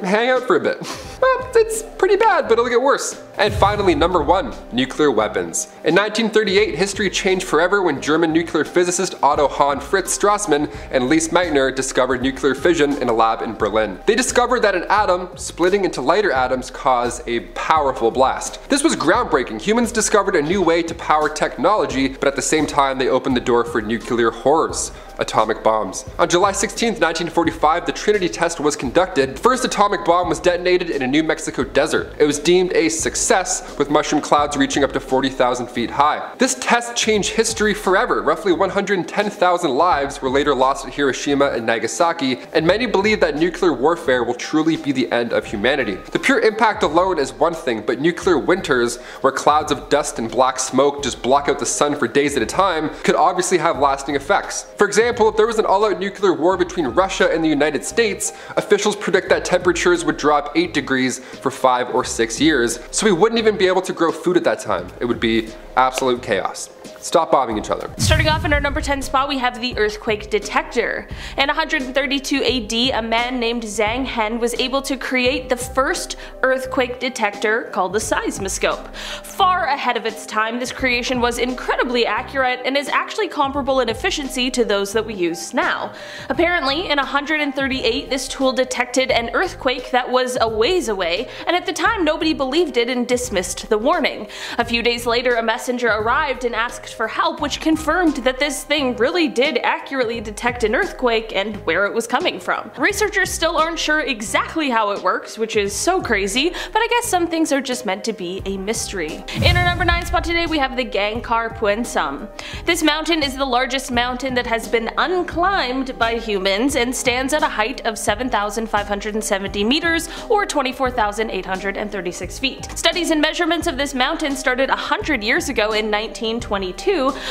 hang out for a bit. Well, it's pretty bad, but it'll get worse. And finally, number 1, nuclear weapons. In 1938, history changed forever when German nuclear physicist Otto Hahn Fritz Strassmann and Lise Meitner discovered nuclear fission in a lab in Berlin. They discovered that an atom splitting into lighter atoms caused a powerful blast. This was groundbreaking. Humans discovered a new way to power technology, but at the same time they opened the door for nuclear horrors. Atomic bombs. On July 16, 1945, the Trinity test was conducted. The first atomic bomb was detonated in a New Mexico desert. It was deemed a success, with mushroom clouds reaching up to 40,000 feet high. This test changed history forever. Roughly 110,000 lives were later lost at Hiroshima and Nagasaki, and many believe that nuclear warfare will truly be the end of humanity. The pure impact alone is one thing, but nuclear winters, where clouds of dust and black smoke just block out the sun for days at a time, could obviously have lasting effects. For example, if there was an all-out nuclear war between Russia and the United States, officials predict that temperatures would drop 8 degrees for 5 or 6 years, so we wouldn't even be able to grow food at that time. It would be absolute chaos. Stop bombing each other. Starting off in our number 10 spot, we have the earthquake detector. In 132 AD, a man named Zhang Hen was able to create the first earthquake detector called the seismoscope. Far ahead of its time, this creation was incredibly accurate and is actually comparable in efficiency to those that we use now. Apparently, in 138, this tool detected an earthquake that was a ways away, and at the time nobody believed it and dismissed the warning. A few days later, a messenger arrived and asked for help, which confirmed that this thing really did accurately detect an earthquake and where it was coming from. Researchers still aren't sure exactly how it works, which is so crazy, but I guess some things are just meant to be a mystery. In our number 9 spot today, we have the Gangkhar Puensum. This mountain is the largest mountain that has been unclimbed by humans and stands at a height of 7,570 meters or 24,836 feet. Studies and measurements of this mountain started 100 years ago in 1922,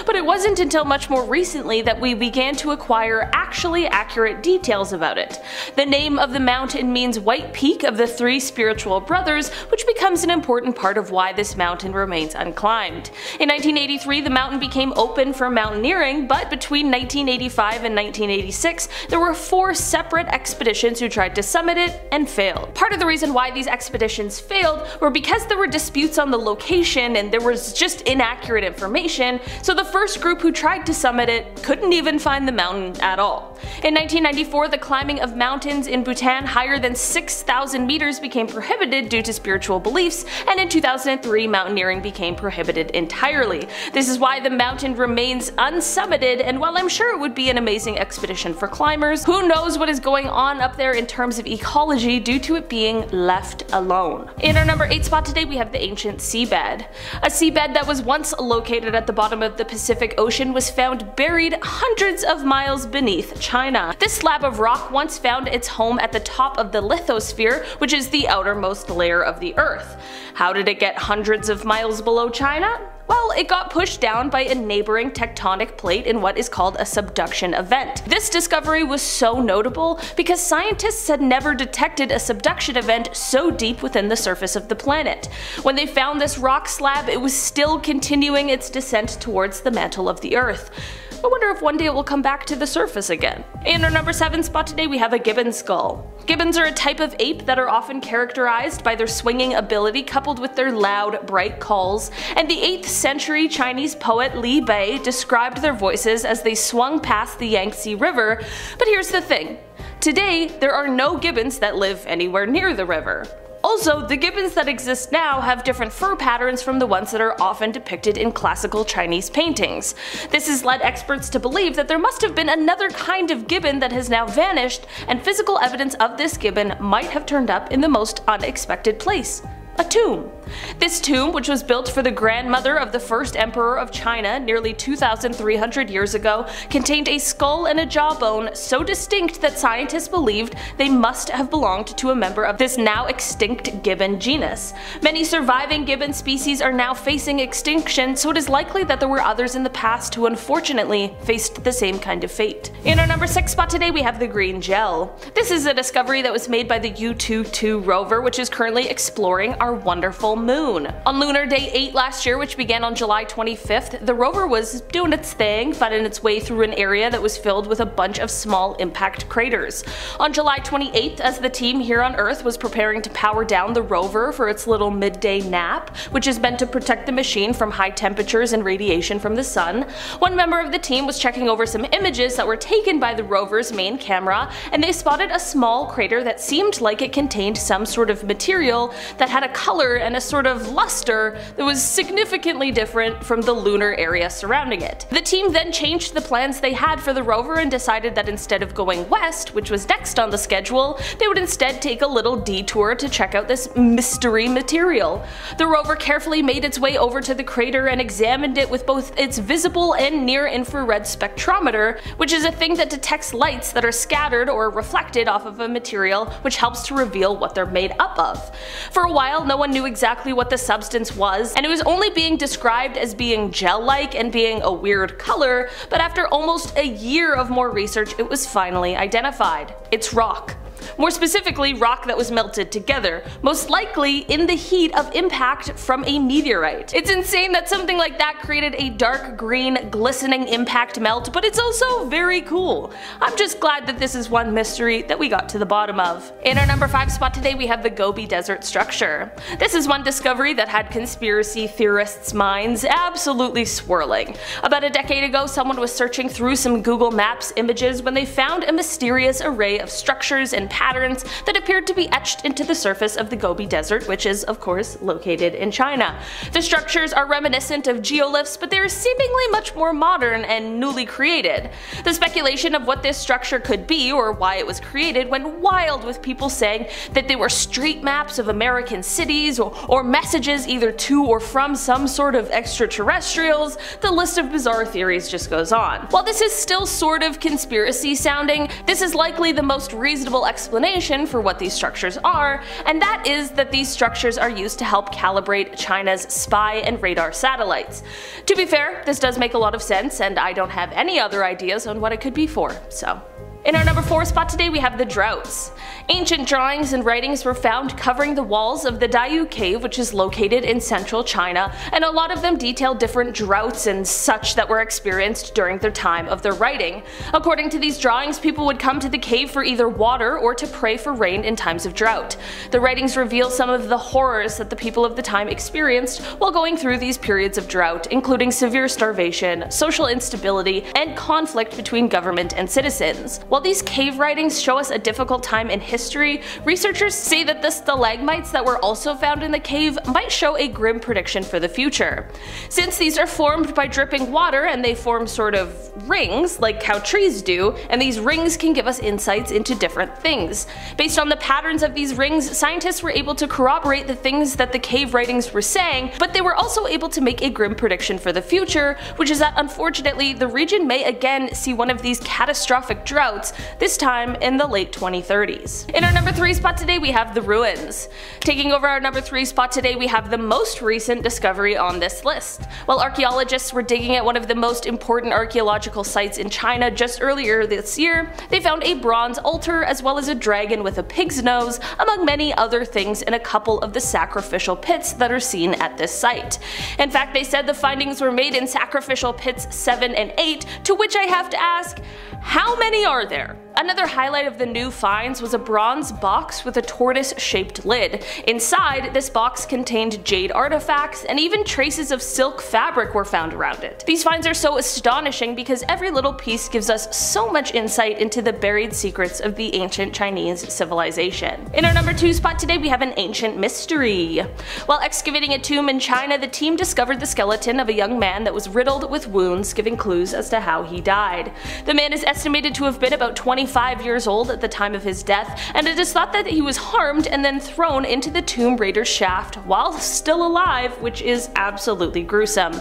but it wasn't until much more recently that we began to acquire actually accurate details about it. The name of the mountain means White Peak of the Three Spiritual Brothers, which becomes an important part of why this mountain remains unclimbed. In 1983, the mountain became open for mountaineering, but between 1985 and 1986, there were 4 separate expeditions who tried to summit it and failed. Part of the reason why these expeditions failed were because there were disputes on the location and there was just inaccurate information, so the first group who tried to summit it couldn't even find the mountain at all. In 1994, the climbing of mountains in Bhutan higher than 6,000 meters became prohibited due to spiritual beliefs, and in 2003, mountaineering became prohibited entirely. This is why the mountain remains unsummited, and while I'm sure it would be an amazing expedition for climbers, who knows what is going on up there in terms of ecology due to it being left alone. In our number 8 spot today, we have the ancient seabed. A seabed that was once located at the bottom of the Pacific Ocean was found buried hundreds of miles beneath China. This slab of rock once found its home at the top of the lithosphere, which is the outermost layer of the Earth. How did it get hundreds of miles below China? Well, it got pushed down by a neighboring tectonic plate in what is called a subduction event. This discovery was so notable because scientists had never detected a subduction event so deep within the surface of the planet. When they found this rock slab, it was still continuing its descent towards the mantle of the Earth. I wonder if one day it will come back to the surface again. In our number 7 spot today, we have a gibbon skull. Gibbons are a type of ape that are often characterized by their swinging ability coupled with their loud, bright calls, and the 8th century Chinese poet Li Bai described their voices as they swung past the Yangtze River, but here's the thing. Today, there are no gibbons that live anywhere near the river. Also, the gibbons that exist now have different fur patterns from the ones that are often depicted in classical Chinese paintings. This has led experts to believe that there must have been another kind of gibbon that has now vanished, and physical evidence of this gibbon might have turned up in the most unexpected place. A tomb. This tomb, which was built for the grandmother of the first emperor of China nearly 2,300 years ago, contained a skull and a jawbone so distinct that scientists believed they must have belonged to a member of this now extinct gibbon genus. Many surviving gibbon species are now facing extinction, so it is likely that there were others in the past who unfortunately faced the same kind of fate. In our number 6 spot today, we have the green gel. This is a discovery that was made by the Yutu-2 rover, which is currently exploring our wonderful moon. On Lunar Day 8 last year, which began on July 25th, the rover was doing its thing, finding its way through an area that was filled with a bunch of small impact craters. On July 28th, as the team here on Earth was preparing to power down the rover for its little midday nap, which is meant to protect the machine from high temperatures and radiation from the sun, one member of the team was checking over some images that were taken by the rover's main camera, and they spotted a small crater that seemed like it contained some sort of material that had a color and a sort of luster that was significantly different from the lunar area surrounding it. The team then changed the plans they had for the rover and decided that instead of going west, which was next on the schedule, they would instead take a little detour to check out this mystery material. The rover carefully made its way over to the crater and examined it with both its visible and near-infrared spectrometer, which is a thing that detects lights that are scattered or reflected off of a material, which helps to reveal what they're made up of. For a while, no one knew exactly what the substance was, and it was only being described as being gel-like and being a weird color, but after almost a year of more research, it was finally identified. It's rock. More specifically, rock that was melted together, most likely in the heat of impact from a meteorite. It's insane that something like that created a dark green, glistening impact melt, but it's also very cool. I'm just glad that this is one mystery that we got to the bottom of. In our number 5 spot today, we have the Gobi Desert structure. This is one discovery that had conspiracy theorists' minds absolutely swirling. About a decade ago, someone was searching through some Google Maps images when they found a mysterious array of structures and patterns that appeared to be etched into the surface of the Gobi Desert, which is of course located in China. The structures are reminiscent of geoliths, but they are seemingly much more modern and newly created. The speculation of what this structure could be or why it was created went wild, with people saying that they were street maps of American cities or messages either to or from some sort of extraterrestrials. The list of bizarre theories just goes on. While this is still sort of conspiracy sounding, this is likely the most reasonable explanation for what these structures are, and that is that these structures are used to help calibrate China's spy and radar satellites. To be fair, this does make a lot of sense, and I don't have any other ideas on what it could be for, so. In our number 4 spot today, we have the droughts. Ancient drawings and writings were found covering the walls of the Diyu Cave, which is located in central China, and a lot of them detail different droughts and such that were experienced during their time of their writing. According to these drawings, people would come to the cave for either water or to pray for rain in times of drought. The writings reveal some of the horrors that the people of the time experienced while going through these periods of drought, including severe starvation, social instability, and conflict between government and citizens. While these cave writings show us a difficult time in history, researchers say that the stalagmites that were also found in the cave might show a grim prediction for the future. Since these are formed by dripping water and they form sort of rings, like how trees do, and these rings can give us insights into different things. Based on the patterns of these rings, scientists were able to corroborate the things that the cave writings were saying, but they were also able to make a grim prediction for the future, which is that unfortunately the region may again see one of these catastrophic droughts, this time in the late 2030s. In our number 3 spot today, we have the ruins. Taking over our number 3 spot today, we have the most recent discovery on this list. While archaeologists were digging at one of the most important archaeological sites in China just earlier this year, they found a bronze altar as well as a dragon with a pig's nose, among many other things, in a couple of the sacrificial pits that are seen at this site. In fact, they said the findings were made in sacrificial pits 7 and 8, to which I have to ask, how many are there? Another highlight of the new finds was a bronze box with a tortoise-shaped lid. Inside, this box contained jade artifacts, and even traces of silk fabric were found around it. These finds are so astonishing because every little piece gives us so much insight into the buried secrets of the ancient Chinese civilization. In our number 2 spot today, we have an ancient mystery. While excavating a tomb in China, the team discovered the skeleton of a young man that was riddled with wounds, giving clues as to how he died. The man is estimated to have been about 25 years old at the time of his death, and it is thought that he was harmed and then thrown into the Tomb Raider shaft while still alive, which is absolutely gruesome.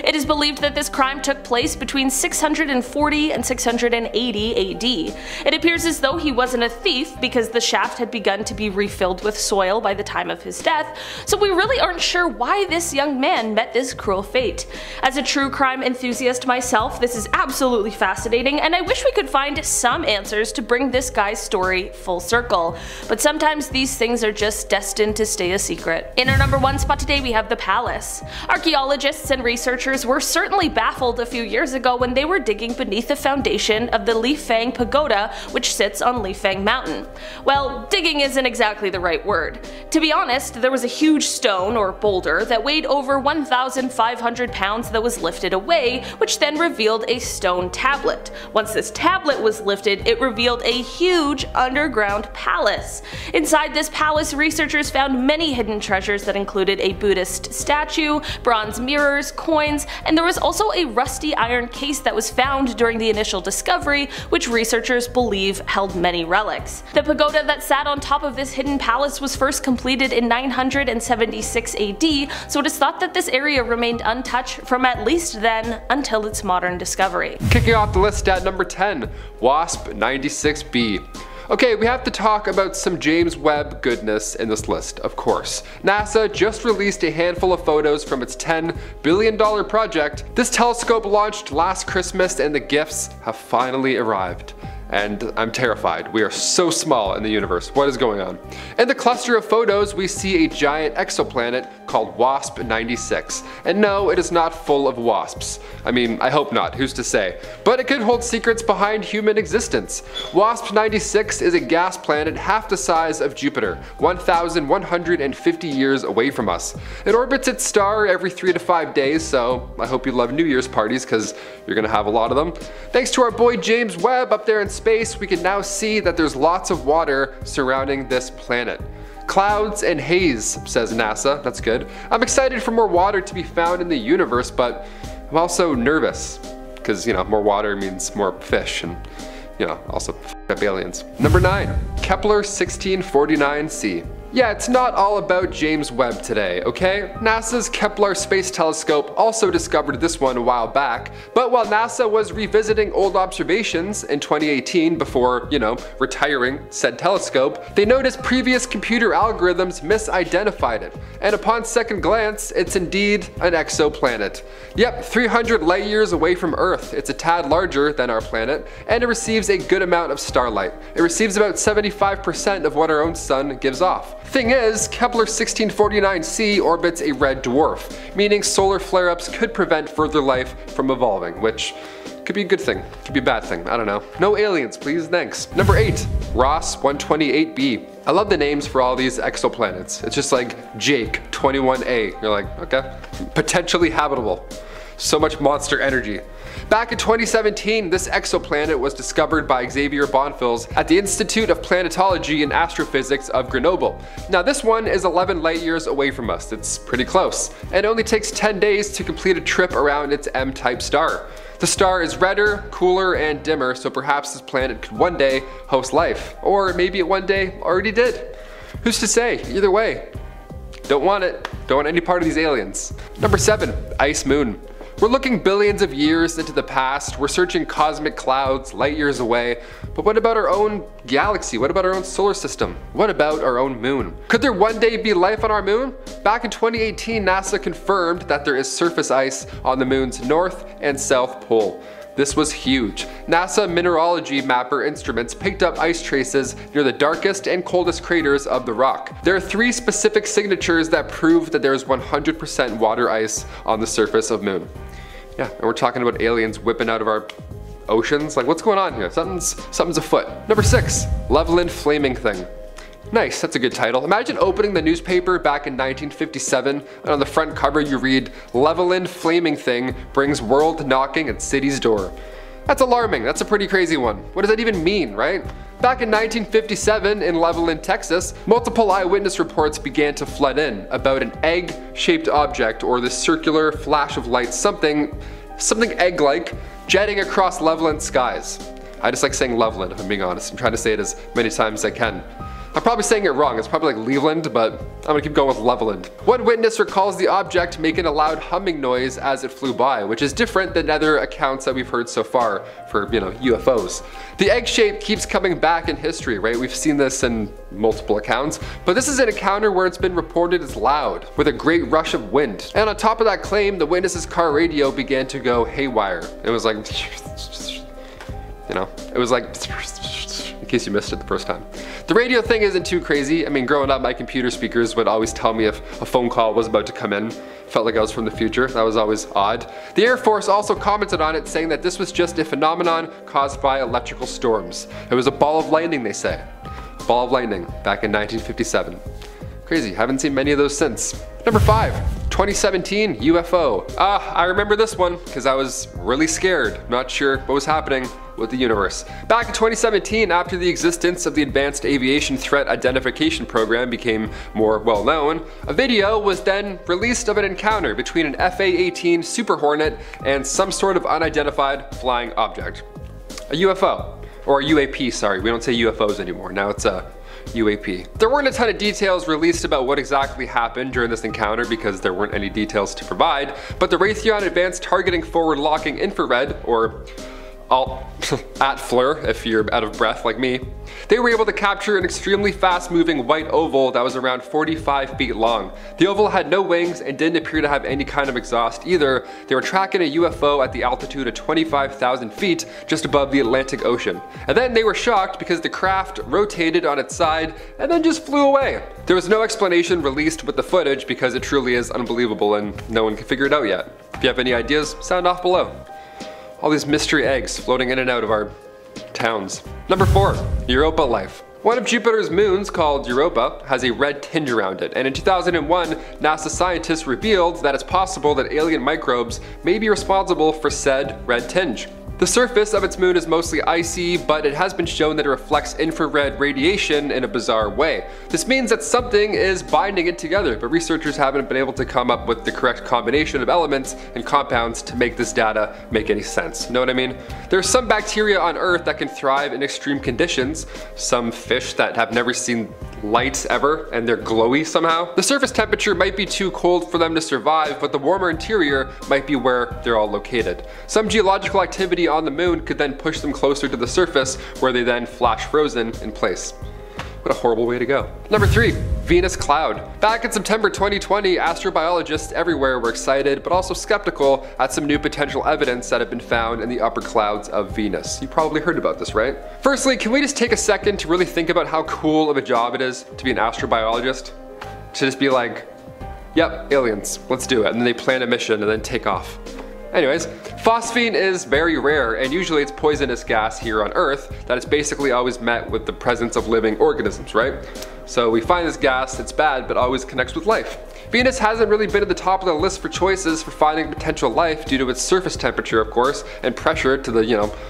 It is believed that this crime took place between 640 and 680 AD. It appears as though he wasn't a thief because the shaft had begun to be refilled with soil by the time of his death, so we really aren't sure why this young man met this cruel fate. As a true crime enthusiast myself, this is absolutely fascinating, and I wish we could find some answers answers to bring this guy's story full circle. But sometimes these things are just destined to stay a secret. In our number 1 spot today we have the palace. Archaeologists and researchers were certainly baffled a few years ago when they were digging beneath the foundation of the Lifang Pagoda, which sits on Lifang Mountain. Well, digging isn't exactly the right word. To be honest, there was a huge stone or boulder that weighed over 1,500 pounds that was lifted away, which then revealed a stone tablet. Once this tablet was lifted, it revealed a huge underground palace. Inside this palace, researchers found many hidden treasures that included a Buddhist statue, bronze mirrors, coins, and there was also a rusty iron case that was found during the initial discovery, which researchers believe held many relics. The pagoda that sat on top of this hidden palace was first completed in 976 AD, so it is thought that this area remained untouched from at least then until its modern discovery. Kicking off the list at number 10, WASP 96b. Okay, we have to talk about some James Webb goodness in this list, of course. NASA just released a handful of photos from its $10 billion project. This telescope launched last Christmas and the gifts have finally arrived. And I'm terrified. We are so small in the universe. What is going on? In the cluster of photos, we see a giant exoplanet called WASP 96. And no, it is not full of wasps. I mean, I hope not, who's to say? But it could hold secrets behind human existence. WASP 96 is a gas planet half the size of Jupiter, 1,150 years away from us. It orbits its star every 3 to 5 days, so I hope you love New Year's parties because you're gonna have a lot of them. Thanks to our boy James Webb up there in space, we can now see that there's lots of water surrounding this planet. Clouds and haze, says NASA. That's good. I'm excited for more water to be found in the universe, but I'm also nervous because, you know, more water means more fish and, you know, also f***ed up aliens. Number 9, Kepler 1649c. Yeah, it's not all about James Webb today, okay? NASA's Kepler Space Telescope also discovered this one a while back, but while NASA was revisiting old observations in 2018 before, you know, retiring said telescope, they noticed previous computer algorithms misidentified it, and upon second glance, it's indeed an exoplanet. Yep, 300 light years away from Earth, it's a tad larger than our planet, and it receives a good amount of starlight. It receives about 75% of what our own sun gives off. Thing is, Kepler 1649c orbits a red dwarf, meaning solar flare-ups could prevent further life from evolving, which could be a good thing, could be a bad thing, I don't know. No aliens, please, thanks. Number 8, Ross 128b. I love the names for all these exoplanets. It's just like Jake 21a. You're like, okay, potentially habitable. So much monster energy. Back in 2017, this exoplanet was discovered by Xavier Bonfils at the Institute of Planetology and Astrophysics of Grenoble. Now this one is 11 light years away from us, it's pretty close, and it only takes 10 days to complete a trip around its M-type star. The star is redder, cooler, and dimmer, so perhaps this planet could one day host life. Or maybe it one day already did. Who's to say? Either way. Don't want it. Don't want any part of these aliens. Number 7, Ice Moon. We're looking billions of years into the past, we're searching cosmic clouds light years away, but what about our own galaxy? What about our own solar system? What about our own moon? Could there one day be life on our moon? Back in 2018, NASA confirmed that there is surface ice on the moon's north and south pole. This was huge. NASA mineralogy mapper instruments picked up ice traces near the darkest and coldest craters of the rock. There are 3 specific signatures that prove that there is 100% water ice on the surface of moon. Yeah, and we're talking about aliens whipping out of our oceans. Like, what's going on here? Something's afoot. Number 6, Levelland Flaming Thing. Nice, that's a good title. Imagine opening the newspaper back in 1957 and on the front cover you read, Levelland Flaming Thing brings world knocking at city's door. That's alarming, that's a pretty crazy one. What does that even mean, right? Back in 1957 in Levelland, Texas, multiple eyewitness reports began to flood in about an egg-shaped object or this circular flash of light, something egg-like, jetting across Levelland skies. I just like saying Levelland, if I'm being honest. I'm trying to say it as many times as I can. I'm probably saying it wrong, it's probably like Leveland, but I'm gonna keep going with Levelland. One witness recalls the object making a loud humming noise as it flew by, which is different than other accounts that we've heard so far for, you know, UFOs. The egg shape keeps coming back in history, right? We've seen this in multiple accounts, but this is an encounter where it's been reported as loud, with a great rush of wind. And on top of that claim, the witness's car radio began to go haywire. It was like, you know, it was like, case you missed it the first time. The radio thing isn't too crazy. I mean, growing up, my computer speakers would always tell me if a phone call was about to come in. Felt like I was from the future. That was always odd. The Air Force also commented on it, saying that this was just a phenomenon caused by electrical storms. It was a ball of lightning, they say. Ball of lightning, back in 1957. Crazy, haven't seen many of those since. Number 5, 2017 UFO. I remember this one because I was really scared, not sure what was happening with the universe. Back in 2017, after the existence of the Advanced Aviation Threat Identification Program became more well known, a video was then released of an encounter between an FA-18 Super Hornet and some sort of unidentified flying object. A UFO. Or a UAP, sorry, we don't say UFOs anymore, now it's a UAP. There weren't a ton of details released about what exactly happened during this encounter because there weren't any details to provide, but the Raytheon Advanced Targeting Forward Locking Infrared, or ATFLIR if you're out of breath like me, they were able to capture an extremely fast moving white oval that was around 45 feet long. The oval had no wings and didn't appear to have any kind of exhaust either. They were tracking a UFO at the altitude of 25,000 feet just above the Atlantic Ocean. And then they were shocked because the craft rotated on its side and then just flew away. There was no explanation released with the footage because it truly is unbelievable and no one can figure it out yet. If you have any ideas, sound off below. All these mystery eggs floating in and out of our towns. Number 4, Europa life. One of Jupiter's moons, called Europa, has a red tinge around it, and in 2001, NASA scientists revealed that it's possible that alien microbes may be responsible for said red tinge. The surface of its moon is mostly icy, but it has been shown that it reflects infrared radiation in a bizarre way. This means that something is binding it together, but researchers haven't been able to come up with the correct combination of elements and compounds to make this data make any sense. Know what I mean? There's some bacteria on Earth that can thrive in extreme conditions, some fish that have never seen light ever and they're glowy somehow. The surface temperature might be too cold for them to survive, but the warmer interior might be where they're all located. Some geological activity on the moon could then push them closer to the surface, where they then flash frozen in place. What a horrible way to go. Number 3, Venus cloud. Back in September 2020, astrobiologists everywhere were excited but also skeptical at some new potential evidence that had been found in the upper clouds of Venus. You probably heard about this, right? Firstly, can we just take a second to really think about how cool of a job it is to be an astrobiologist? To just be like, yep, aliens, let's do it. And then they plan a mission and then take off. Anyways, phosphine is very rare, and usually it's poisonous gas here on Earth that is basically always met with the presence of living organisms, right? So we find this gas, it's bad, but always connects with life. Venus hasn't really been at the top of the list for choices for finding potential life due to its surface temperature, of course, and pressure to the,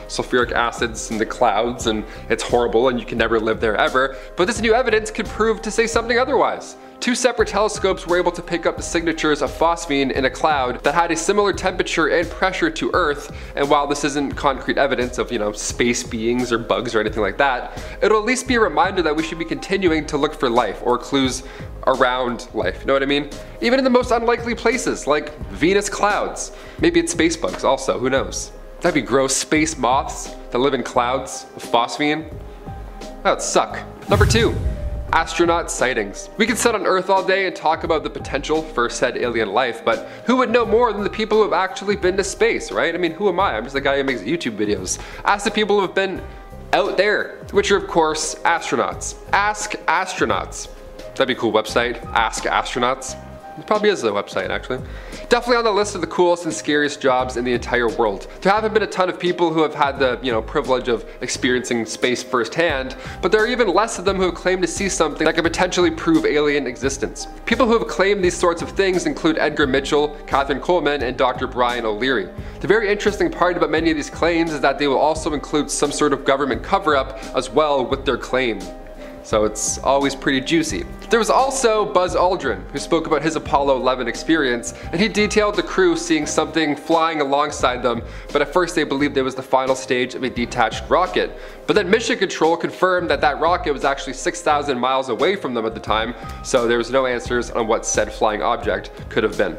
sulfuric acids in the clouds, and it's horrible and you can never live there ever. But this new evidence could prove to say something otherwise. 2 separate telescopes were able to pick up the signatures of phosphine in a cloud that had a similar temperature and pressure to Earth, and while this isn't concrete evidence of, space beings or bugs or anything like that, it'll at least be a reminder that we should be continuing to look for life or clues around life, you know what I mean? Even in the most unlikely places, like Venus clouds. Maybe it's space bugs also, who knows? That'd be gross. Space moths that live in clouds of phosphine. That would suck. Number 2. Astronaut sightings. We could sit on Earth all day and talk about the potential for said alien life, but who would know more than the people who have actually been to space, right? I mean, who am I? I'm just a guy who makes YouTube videos. Ask the people who have been out there, which are of course astronauts. Ask Astronauts. That'd be a cool website, Ask Astronauts. It probably is a website, actually. Definitely on the list of the coolest and scariest jobs in the entire world. There haven't been a ton of people who have had the, privilege of experiencing space firsthand, but there are even less of them who have claimed to see something that could potentially prove alien existence. People who have claimed these sorts of things include Edgar Mitchell, Catherine Coleman, and Dr. Brian O'Leary. The very interesting part about many of these claims is that they will also include some sort of government cover-up as well with their claim. So it's always pretty juicy. There was also Buzz Aldrin, who spoke about his Apollo 11 experience, and he detailed the crew seeing something flying alongside them, but at first they believed it was the final stage of a detached rocket. But then Mission Control confirmed that that rocket was actually 6,000 miles away from them at the time, so there was no answers on what said flying object could have been.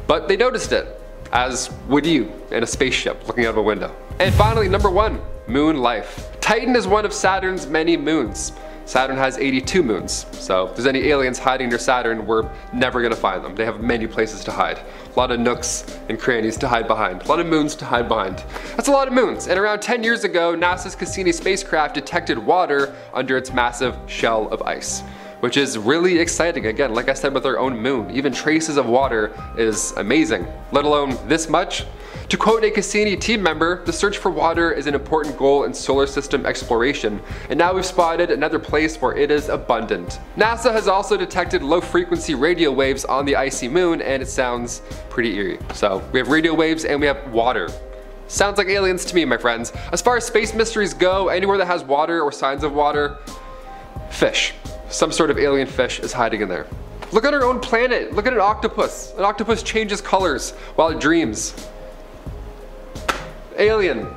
But they noticed it, as would you in a spaceship looking out of a window. And finally, number 1, moon life. Titan is one of Saturn's many moons. Saturn has 82 moons, so if there's any aliens hiding near Saturn, we're never gonna find them. They have many places to hide. A lot of nooks and crannies to hide behind. A lot of moons to hide behind. That's a lot of moons, and around 10 years ago, NASA's Cassini spacecraft detected water under its massive shell of ice, which is really exciting. Again, like I said with our own moon, even traces of water is amazing, let alone this much. To quote a Cassini team member, the search for water is an important goal in solar system exploration, and now we've spotted another place where it is abundant. NASA has also detected low frequency radio waves on the icy moon, and it sounds pretty eerie. So we have radio waves and we have water. Sounds like aliens to me, my friends. As far as space mysteries go, anywhere that has water or signs of water, fish. Some sort of alien fish is hiding in there. Look at our own planet. Look at an octopus. An octopus changes colors while it dreams. Alien.